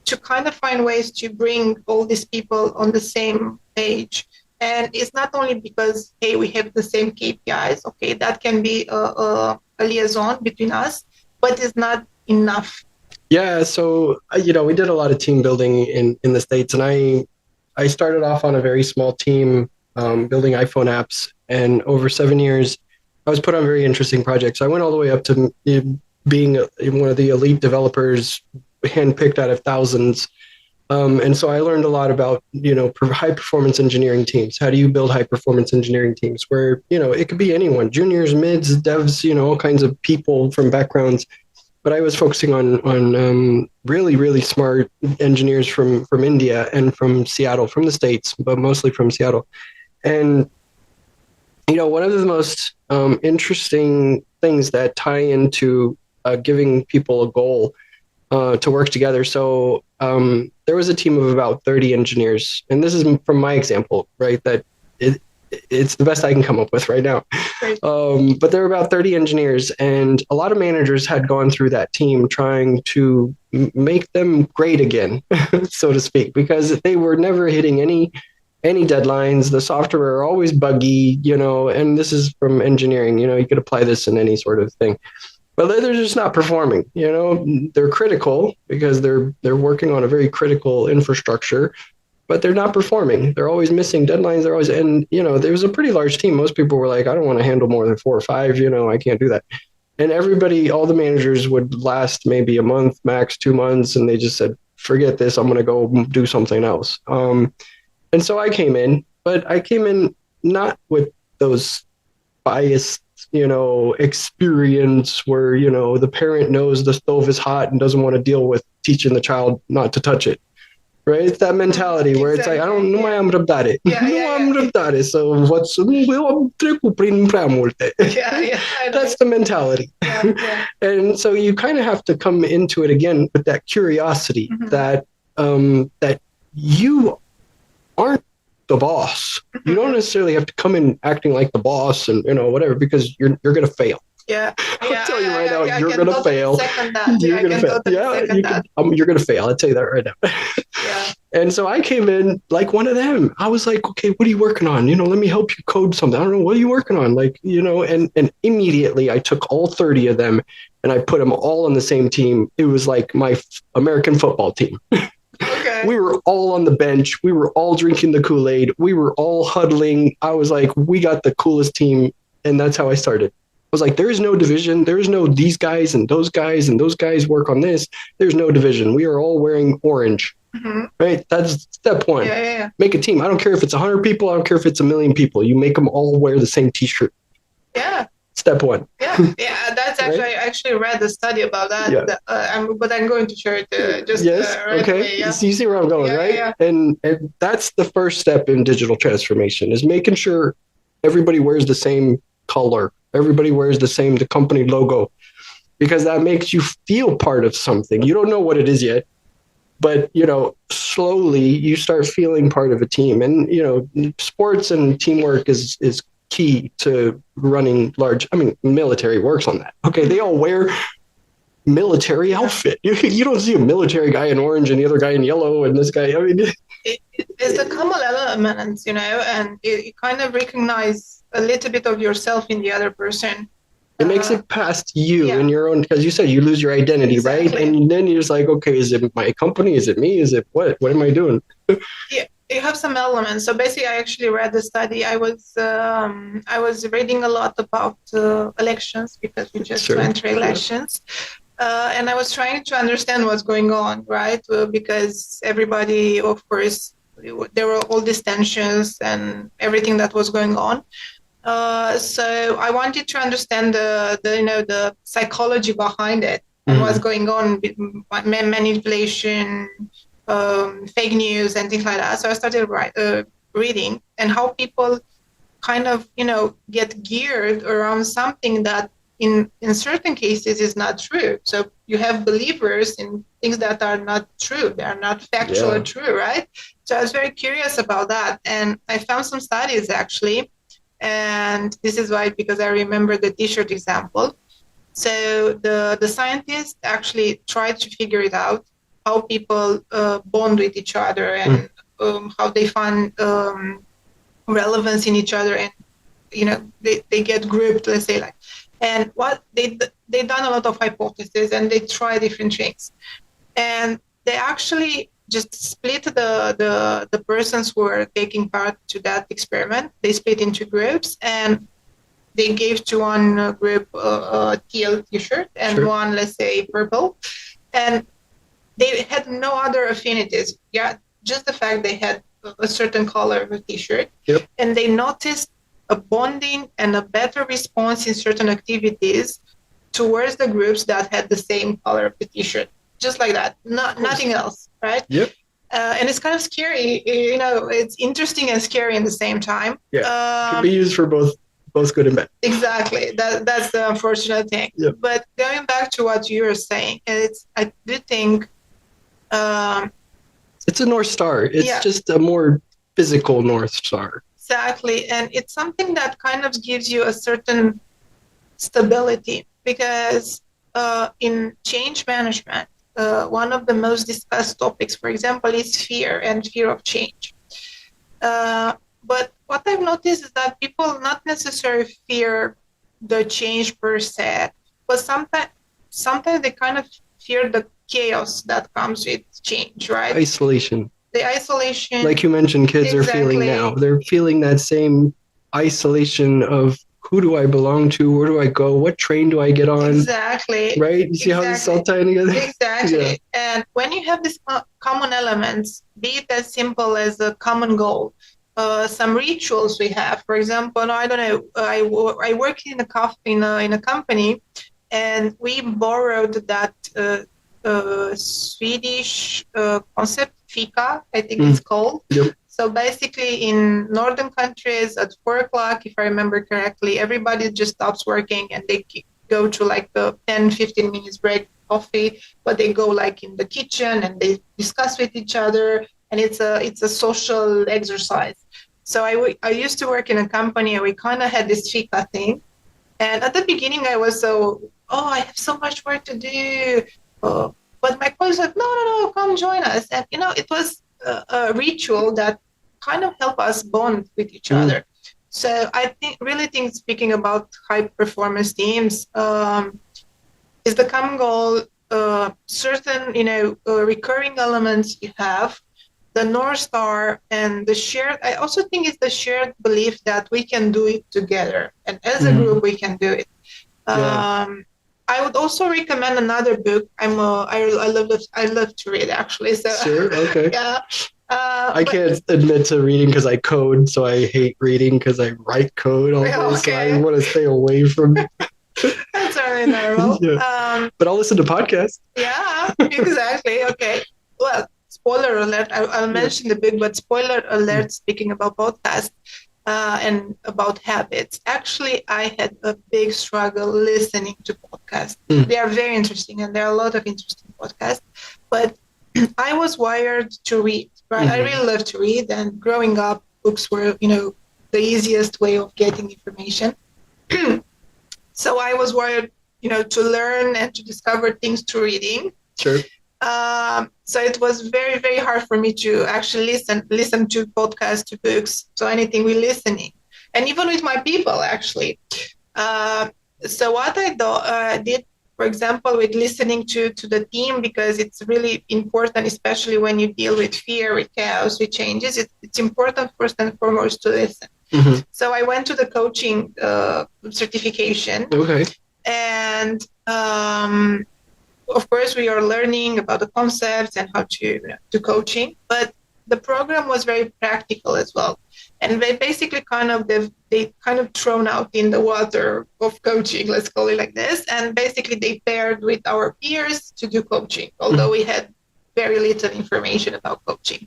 to kind of find ways to bring all these people on the same page. And it's not only because, hey, we have the same KPIs. Okay, that can be a liaison between us, but it's not enough. Yeah, so, we did a lot of team building in the States, and I started off on a very small team building iPhone apps, and over 7 years, I was put on very interesting projects. I went all the way up to being one of the elite developers, handpicked out of thousands. And so I learned a lot about, high performance engineering teams. How do you build high performance engineering teams where, it could be anyone, juniors, mids, devs, all kinds of people from backgrounds. But I was focusing on really, really smart engineers from India and from Seattle, from the States, but mostly from Seattle. And, one of the most interesting things that tie into giving people a goal to work together. So there was a team of about 30 engineers, and this is from my example, right? That it's the best I can come up with right now. Right. But there were about 30 engineers, and a lot of managers had gone through that team trying to make them great again, so to speak, because they were never hitting any deadlines. The software are always buggy, and this is from engineering. You could apply this in any sort of thing. But they're just not performing. They're critical because they're working on a very critical infrastructure, but they're not performing. They're always missing deadlines. They're always, and there was a pretty large team. Most people were like, I don't want to handle more than 4 or 5. I can't do that. And everybody, all the managers would last maybe a month, max 2 months, and they just said, forget this. I'm going to go do something else. And so I came in, but I came in not with those biased experience where, the parent knows the stove is hot and doesn't want to deal with teaching the child not to touch it. Right? It's that mentality where it's like, I don't know why I'm rabdare. So what's that's the mentality. And so you kind of have to come into it again with that curiosity that you aren't the boss. You don't necessarily have to come in acting like the boss and whatever, because you're going to fail. Yeah, I'll tell you right now, you're going to fail. You're going to fail. You're going to fail. I'll tell you that right now. Yeah. And so I came in like one of them. I was like, okay, what are you working on? Let me help you code something. I don't know, what are you working on? Like, and immediately I took all 30 of them and I put them all on the same team. It was like my American football team. Okay. We were all on the bench. We were all drinking the Kool-Aid. We were all huddling. I was like, we got the coolest team. And that's how I started. I was like, there is no division. There is no these guys and those guys work on this. There's no division. We are all wearing orange. Right? That's step one. Yeah. Make a team. I don't care if it's 100 people. I don't care if it's 1 million people. You make them all wear the same T-shirt. Yeah. step one. Yeah, that's actually, Right? I actually read a study about that, but I'm going to share it just yes. right Okay. away. Yeah. So you see where I'm going, right? Yeah. And that's the first step in digital transformation is making sure everybody wears the same color, everybody wears the company logo, because that makes you feel part of something. You don't know what it is yet, but slowly you start feeling part of a team. And sports and teamwork is key to running large. I mean, military works on that. Okay, they all wear military outfit. You don't see a military guy in orange and the other guy in yellow and this guy. I mean, it's the common elements, and you kind of recognize a little bit of yourself in the other person. It makes it past you and your own, because you said you lose your identity, right? And then you're just like, okay, is it my company? Is it me? Is it what? What am I doing? Yeah, you have some elements. So basically, I actually read the study. I was reading a lot about elections because we just went through elections. And I was trying to understand what's going on, right? Because everybody, of course, there were all these tensions and everything that was going on. So I wanted to understand the psychology behind it and what's going on with manipulation, fake news, and things like that. So I started reading and how people kind of get geared around something that in certain cases is not true. So you have believers in things that are not true. They are not factually true, right? So I was very curious about that. And I found some studies actually. And this is why, because I remember the t-shirt example. So the scientists actually tried to figure it out, how people bond with each other and how they find relevance in each other. And, they get grouped, let's say like. And what they done a lot of hypotheses and they try different things. And they actually just split the persons who were taking part to that experiment. They split into groups and they gave to one group a teal t-shirt and one, let's say, purple. And they had no other affinities. Yeah, just the fact they had a certain color of a t-shirt. And they noticed a bonding and a better response in certain activities towards the groups that had the same color of the t-shirt. Just like that, nothing else, right? And it's kind of scary, it's interesting and scary in the same time. It can be used for both good and bad. Exactly, that's the unfortunate thing. But going back to what you were saying, I do think it's a North Star. It's just a more physical North Star. Exactly, and it's something that kind of gives you a certain stability, because in change management, one of the most discussed topics, for example, is fear and fear of change. But what I've noticed is that people not necessarily fear the change per se, but sometimes they kind of fear the chaos that comes with change, right? Isolation. The isolation. Like you mentioned, kids are feeling now. They're feeling that same isolation of, who do I belong to? Where do I go? What train do I get on? Exactly. Right? You see how this is all tying together? Exactly. And when you have these common elements, be it as simple as a common goal, some rituals we have. For example, I don't know, I work in a company, and we borrowed that Swedish concept, fika, I think it's called. So basically in northern countries at 4:00, if I remember correctly, everybody just stops working and they go to like the 10-15 minutes break, coffee, but they go like in the kitchen and they discuss with each other, and it's a social exercise. So I used to work in a company and we kind of had this fika thing. And at the beginning I was I have so much work to do. But my colleagues were like, no, come join us. And, it was a ritual that kind of helped us bond with each other. So I really think speaking about high performance teams is the common goal, certain, recurring elements you have, the North Star, and the shared, I also think it's the shared belief that we can do it together. And as a group, we can do it. I would also recommend another book. I love to read, actually. So sure, okay. I can't admit to reading because I code, so I hate reading because I write code all day. So I want to stay away from. That's really normal. Yeah. But I'll listen to podcasts. Yeah, exactly. Okay. Well, spoiler alert. I'll mention the book, but spoiler alert. Speaking about podcasts and about habits, actually, I had a big struggle listening to podcasts. They are very interesting, and there are a lot of interesting podcasts. But I was wired to read. Right, I really love to read, and growing up, books were, the easiest way of getting information. So I was wired, to learn and to discover things through reading. Sure. So it was very, very hard for me to actually listen to podcasts, to books, so anything we're listening, and even with my people, actually. So what I did, for example, with listening to the team, because it's really important, especially when you deal with fear, with chaos, with changes, it's important first and foremost to listen. So I went to the coaching certification. Okay. And of course, we are learning about the concepts and how to do coaching. But the program was very practical as well. And they basically they thrown out in the water of coaching, let's call it like this. And basically they paired with our peers to do coaching, although we had very little information about coaching.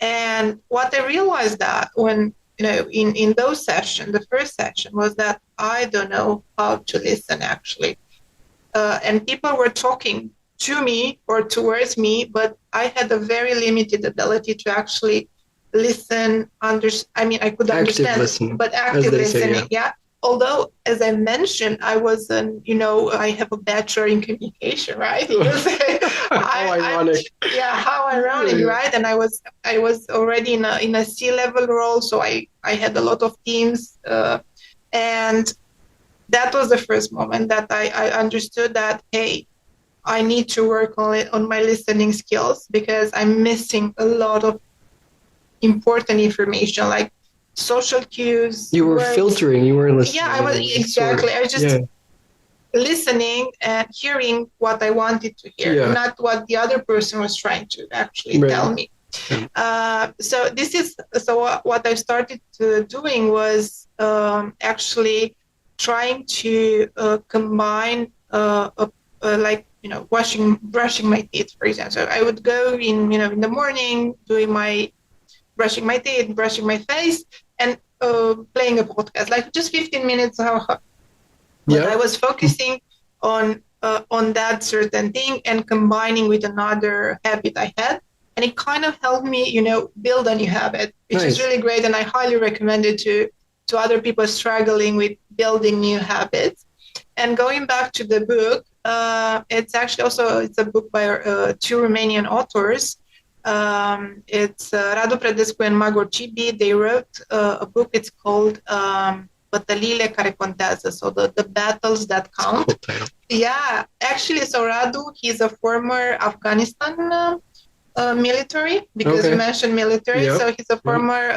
And what I realized that when, in those sessions, the first session was that I don't know how to listen, actually. And people were talking to me or towards me, but I had a very limited ability to actually listen. I could understand, but active listening, yeah. Although, as I mentioned, I was I have a bachelor in communication, right? How ironic. How ironic, right? And I was already in a C-level role, so I had a lot of teams, and that was the first moment that I understood that, hey, I need to work on my listening skills, because I'm missing a lot of important information, like social cues. You were filtering, you were listening. Yeah, I was, exactly. I was just listening and hearing what I wanted to hear, not what the other person was trying to actually tell me. So what I started doing was actually trying to combine brushing my teeth, for example. So I would go in the morning, brushing my teeth, brushing my face, and playing a podcast, like just 15 minutes. But I was focusing on that certain thing and combining with another habit I had. And it kind of helped me, build a new habit, which is really great. And I highly recommend it to other people struggling with building new habits. And going back to the book, it's a book by two Romanian authors. It's Radu Predescu and Magor Cibi. They wrote a book. It's called Bătăliile care contează, so the battles that count. Yeah, actually, so Radu, he's a former Afghanistan military, because you mentioned military. So he's a former.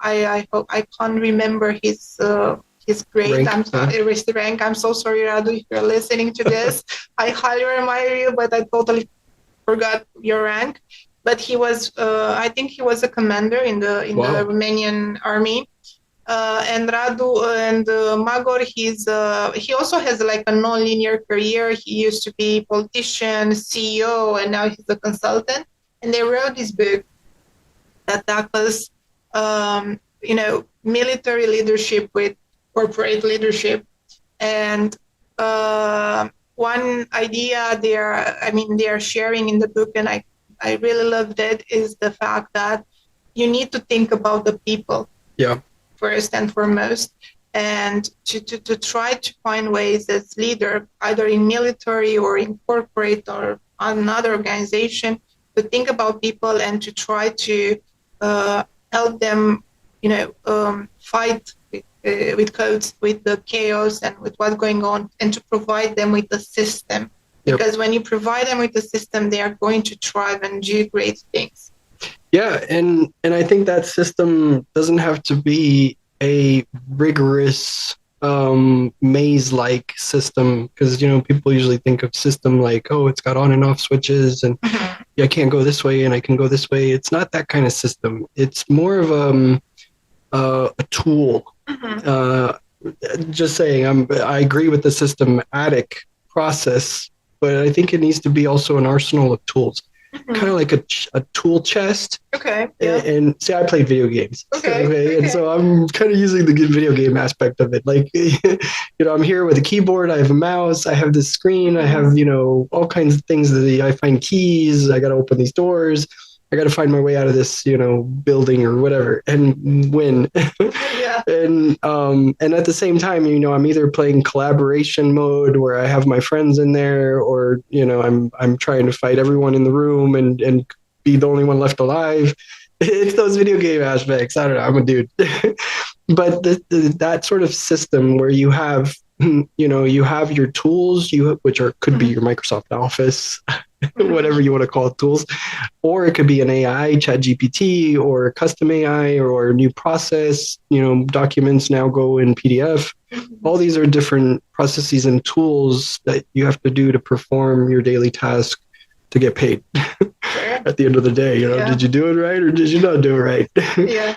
I can't remember his grade. Rank. Rank. I'm so sorry, Radu, if you're listening to this. I highly admire you, but I totally forgot your rank. But he was, I think he was a commander in the Romanian army. And Radu and Magor, he also has like a non-linear career. He used to be politician, CEO, and now he's a consultant. And they wrote this book that tackles, military leadership with corporate leadership. And one idea they are sharing in the book, and I really loved it, is the fact that you need to think about the people first and foremost, and to try to find ways as leader, either in military or in corporate or another organization, to think about people and to try to help them, fight with codes, with the chaos and with what's going on, and to provide them with the system. Because when you provide them with the system, they are going to thrive and do great things. Yeah, and I think that system doesn't have to be a rigorous maze-like system, because people usually think of system like, oh, it's got on and off switches, and I can't go this way and I can go this way. It's not that kind of system. It's more of a tool. Just saying, I agree with the systematic process, but I think it needs to be also an arsenal of tools. Kind of like a tool chest. Okay. Yeah. And see, I played video games. Okay. And so I'm kind of using the video game aspect of it. Like, I'm here with a keyboard. I have a mouse. I have this screen. I have, all kinds of things that I find keys. I got to open these doors. I got to find my way out of this, building or whatever, and win. Yeah. And at the same time, I'm either playing collaboration mode where I have my friends in there, or I'm trying to fight everyone in the room and be the only one left alive. It's those video game aspects. I don't know. I'm a dude. But that sort of system where you have you have your tools, which could be your Microsoft Office, whatever you want to call it, tools, or it could be an AI, ChatGPT, or a custom AI, or a new process. Documents now go in PDF. All these are different processes and tools that you have to do to perform your daily task to get paid. At the end of the day, did you do it right or did you not do it right? Yeah.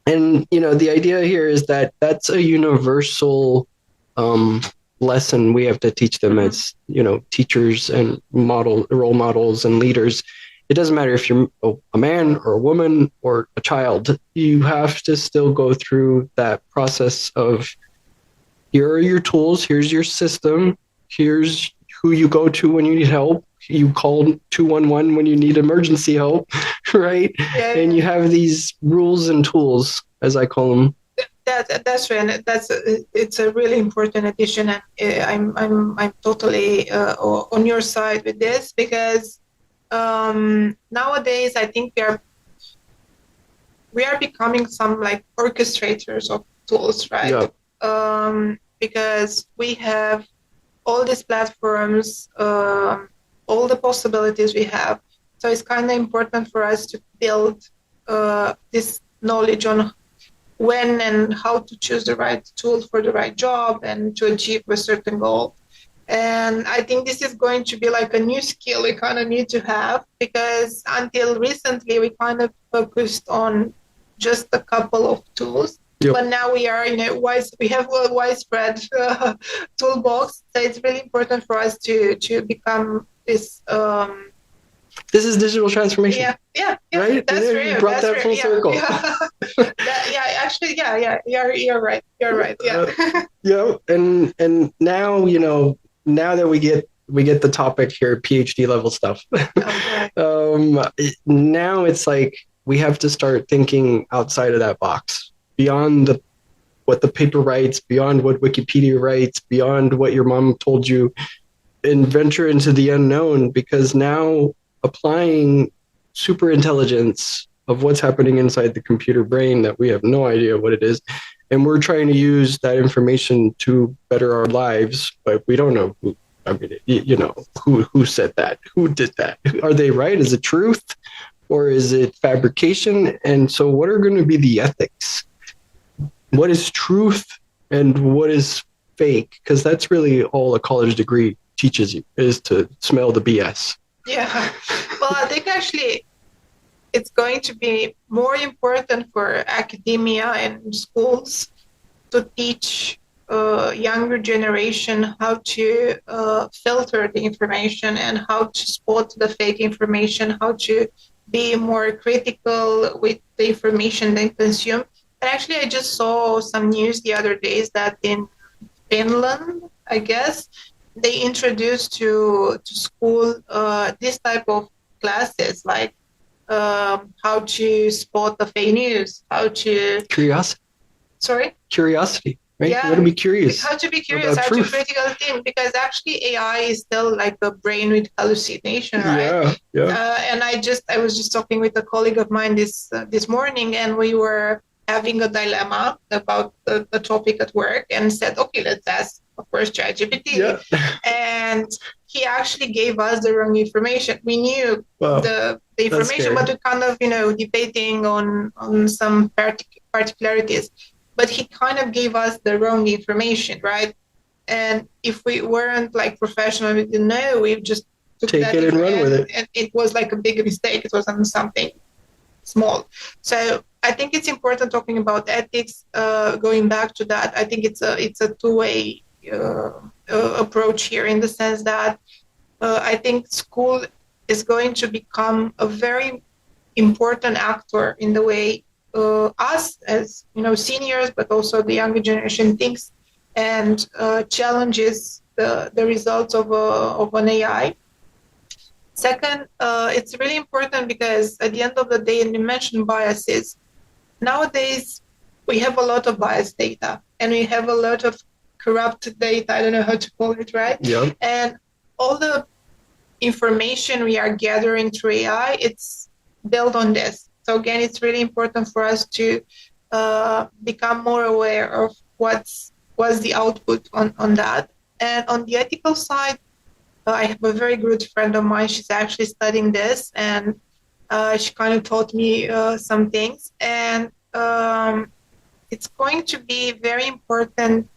And the idea here is that that's a universal lesson we have to teach them as teachers and role models and leaders. It doesn't matter if you're a man or a woman or a child. You have to still go through that process of, here are your tools, here's your system, here's who you go to when you need help. You call 211 when you need emergency help, right? Yeah. And you have these rules and tools, as I call them. That's right. It's a really important addition, and I'm totally on your side with this, because nowadays I think we are becoming some like orchestrators of tools, right? Yeah. Because we have all these platforms, all the possibilities we have. So it's kind of important for us to build this knowledge on when and how to choose the right tool for the right job and to achieve a certain goal. And I think this is going to be like a new skill we kind of need to have, because until recently we kind of focused on just a couple of tools. Yep. But now we are we have a widespread toolbox. So it's really important for us to become this. This is digital transformation. Yeah. Right? That's true. You brought that full circle. Actually, you're right. You're right. Yeah. And now, now that we get the topic here, PhD level stuff. Okay. Now it's like we have to start thinking outside of that box, beyond what the paper writes, beyond what Wikipedia writes, beyond what your mom told you, and venture into the unknown, because now applying super intelligence of what's happening inside the computer brain that we have no idea what it is, and we're trying to use that information to better our lives, but we don't know who. I mean, who said that? Who did that? Are they right? Is it truth, or is it fabrication? And so, what are going to be the ethics? What is truth and what is fake? Because that's really all a college degree teaches you, is to smell the BS. Yeah. Well, I think actually it's going to be more important for academia and schools to teach younger generation how to filter the information and how to spot the fake information, how to be more critical with the information they consume. And actually, I just saw some news the other days that in Finland, I guess, they introduced to school this type of classes, like how to spot the fake news, how to... Curiosity. Sorry? Curiosity, right? Yeah. You got to be curious. How to be curious, how truth. to critical think, because actually AI is still like a brain with hallucination, right? Yeah. And I was just talking with a colleague of mine this morning, and we were having a dilemma about the topic at work, and said, okay, let's ask, of course, ChatGPT. Yeah. And he actually gave us the wrong information. We knew the information, but we kind of, debating on some particularities. but he kind of gave us the wrong information, right? And if we weren't like professional, we didn't know, we just took Take that it and run with it. and it was like a big mistake. It wasn't something small. So I think it's important talking about ethics. Going back to that, I think it's a two-way approach here, in the sense that I think school is going to become a very important actor in the way us as seniors, but also the younger generation thinks and challenges the results of an AI. Second, it's really important because at the end of the day, and you mentioned biases, nowadays we have a lot of biased data and we have a lot of corrupt data. I don't know how to call it, right? Yeah. And all the information we are gathering through AI, it's built on this. So again, it's really important for us to become more aware of what's the output on that. And on the ethical side, I have a very good friend of mine. She's actually studying this, and she kind of taught me some things. And it's going to be very important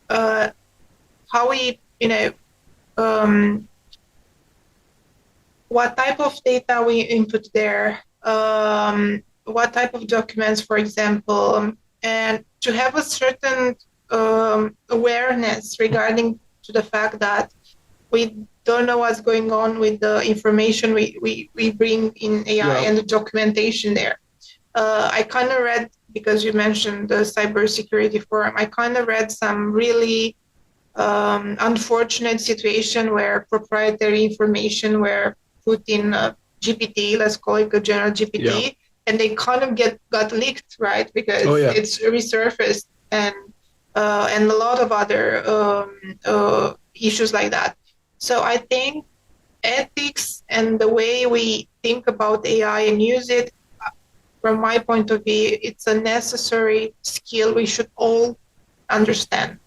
how we, what type of data we input there, what type of documents, for example, and to have a certain awareness regarding to the fact that we don't know what's going on with the information we bring in AI and the documentation there. I kind of read, because you mentioned the cybersecurity forum, I kind of read some really unfortunate situation where proprietary information were put in a GPT, let's call it a general GPT, and they kind of got leaked, right? Because it's resurfaced, and a lot of other issues like that. So I think ethics and the way we think about AI and use it, from my point of view, it's a necessary skill we should all understand.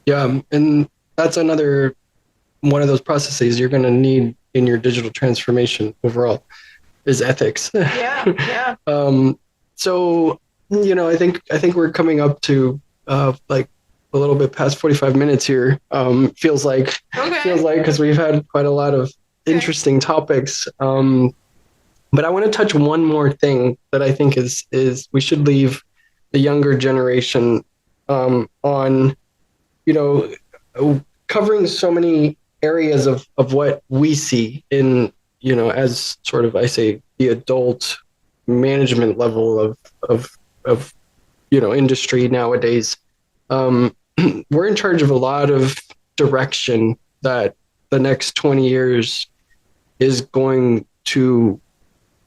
Yeah, and that's another one of those processes you're going to need in your digital transformation overall is ethics. Yeah. So, I think we're coming up to like a little bit past 45 minutes here. Feels like because we've had quite a lot of interesting topics. But I want to touch one more thing that I think is we should leave the younger generation on, covering so many areas of what we see in, as sort of, I say, the adult management level of industry nowadays. We're in charge of a lot of direction that the next 20 years is going to,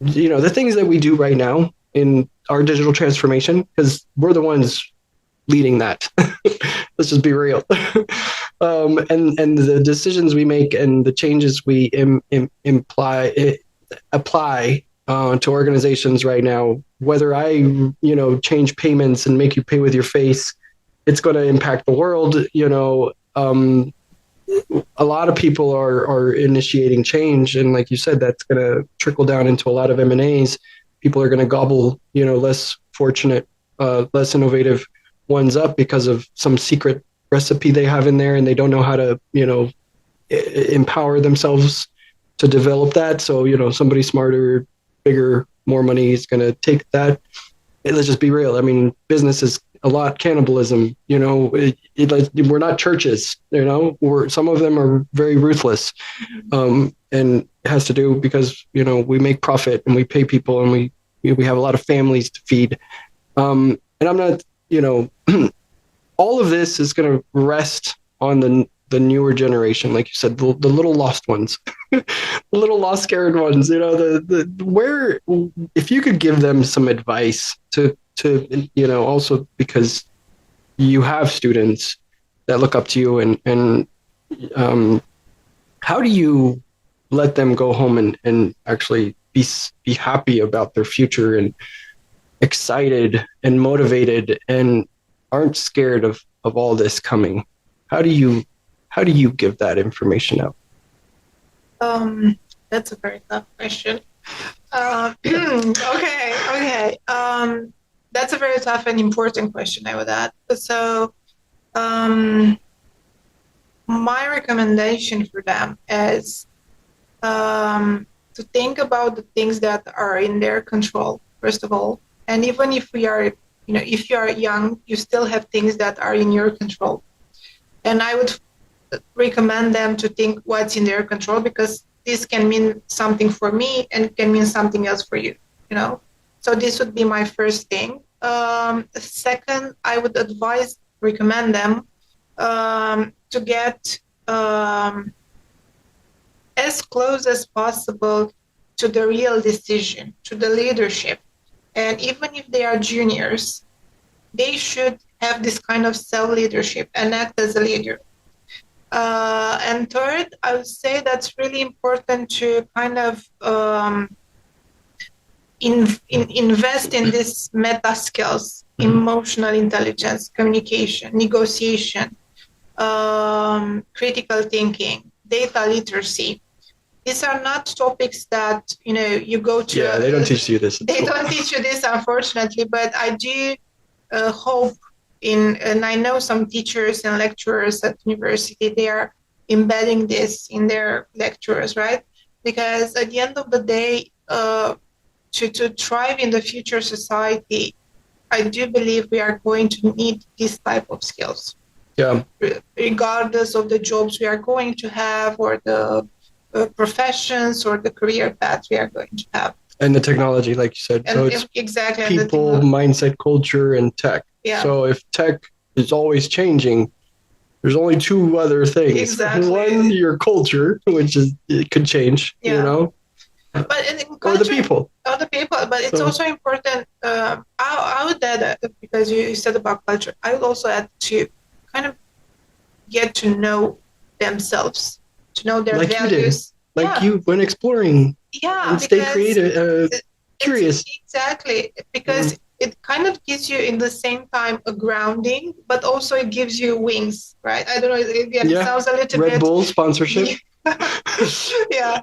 the things that we do right now in our digital transformation, because we're the ones leading that. Let's just be real. And the decisions we make and the changes we apply to organizations right now, whether I, change payments and make you pay with your face, it's going to impact the world. A lot of people are initiating change. And like you said, that's going to trickle down into a lot of M&As. People are going to gobble, less fortunate, less innovative ones up because of some secret recipe they have in there, and they don't know how to, empower themselves to develop that. So, somebody smarter, bigger, more money is going to take that. Let's just be real. I mean, business is a lot cannibalism. We're not churches. Some of them are very ruthless, and it has to do because we make profit and we pay people and we have a lot of families to feed. And I'm not, all of this is going to rest on the newer generation, like you said, the little lost ones, the little lost scared ones. Where, if you could give them some advice to also because you have students that look up to you, and how do you let them go home and actually be happy about their future and excited and motivated and aren't scared of all this coming? How do you give that information out? That's a very tough question. Okay. that's a very tough and important question, I would add. So, my recommendation for them is to think about the things that are in their control, first of all. And even if if you are young, you still have things that are in your control. And I would recommend them to think what's in their control, because this can mean something for me and can mean something else for you, So this would be my first thing. Second, I would recommend them to get as close as possible to the real decision, to the leadership. And even if they are juniors, they should have this kind of self-leadership and act as a leader. And third, I would say that's really important to kind of invest in these meta skills, emotional intelligence, communication, negotiation, critical thinking, data literacy. These are not topics that, you go to. Yeah, they don't teach you this. They don't teach you this, unfortunately, but I do hope and I know some teachers and lecturers at university, they are embedding this in their lectures, right? Because at the end of the day, to thrive in the future society, I do believe we are going to need this type of skills. Yeah. Regardless of the jobs we are going to have, or the professions or the career paths we are going to have. And the technology, like you said. And so it's exactly. people, mindset, culture, and tech. Yeah. So if tech is always changing, there's only two other things. Exactly. One, your culture, which it could change, But in culture, or the people. But it's also important. I would add, because you said about culture, I would also add to kind of get to know themselves, to know their values. You when exploring. Yeah. And stay creative, curious. Exactly. Because it kind of gives you, in the same time, a grounding, but also it gives you wings, right? I don't know. It sounds a little bit. Red Bull sponsorship. Yeah,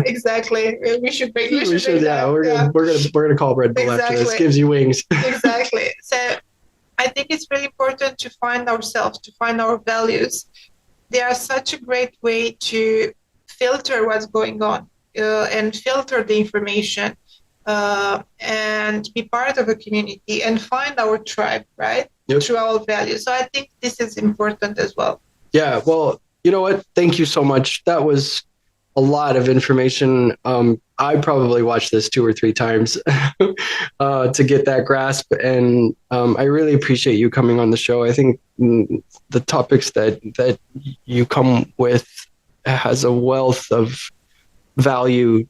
exactly. We should. Yeah, we're gonna call Red Bull after this. Gives you wings. Exactly. So, I think it's really important to find ourselves, to find our values. They are such a great way to filter what's going on and filter the information and be part of a community and find our tribe, right? Yep. Through our values. So I think this is important as well. Yeah, well, you know what? Thank you so much. That was a lot of information. I probably watched this 2 or 3 times to get that grasp. And I really appreciate you coming on the show. I think the topics that you come with has a wealth of value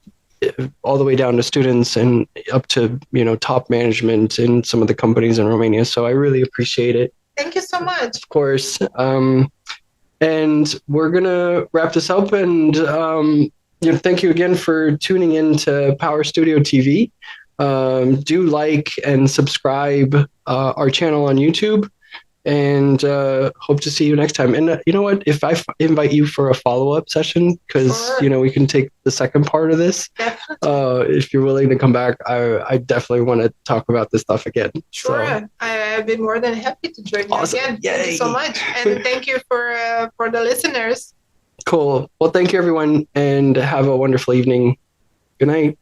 all the way down to students and up to, top management in some of the companies in Romania. So I really appreciate it. Thank you so much. Of course. And we're going to wrap this up. And thank you again for tuning in to Power Studio TV. Do like and subscribe our channel on YouTube. And hope to see you next time. And you know what? If I invite you for a follow-up session, because we can take the second part of this. Definitely. If you're willing to come back, I definitely want to talk about this stuff again. Sure, so. I've been more than happy to join you again. Yay. Thank you so much, and thank you for the listeners. Cool. Well, thank you everyone, and have a wonderful evening. Good night.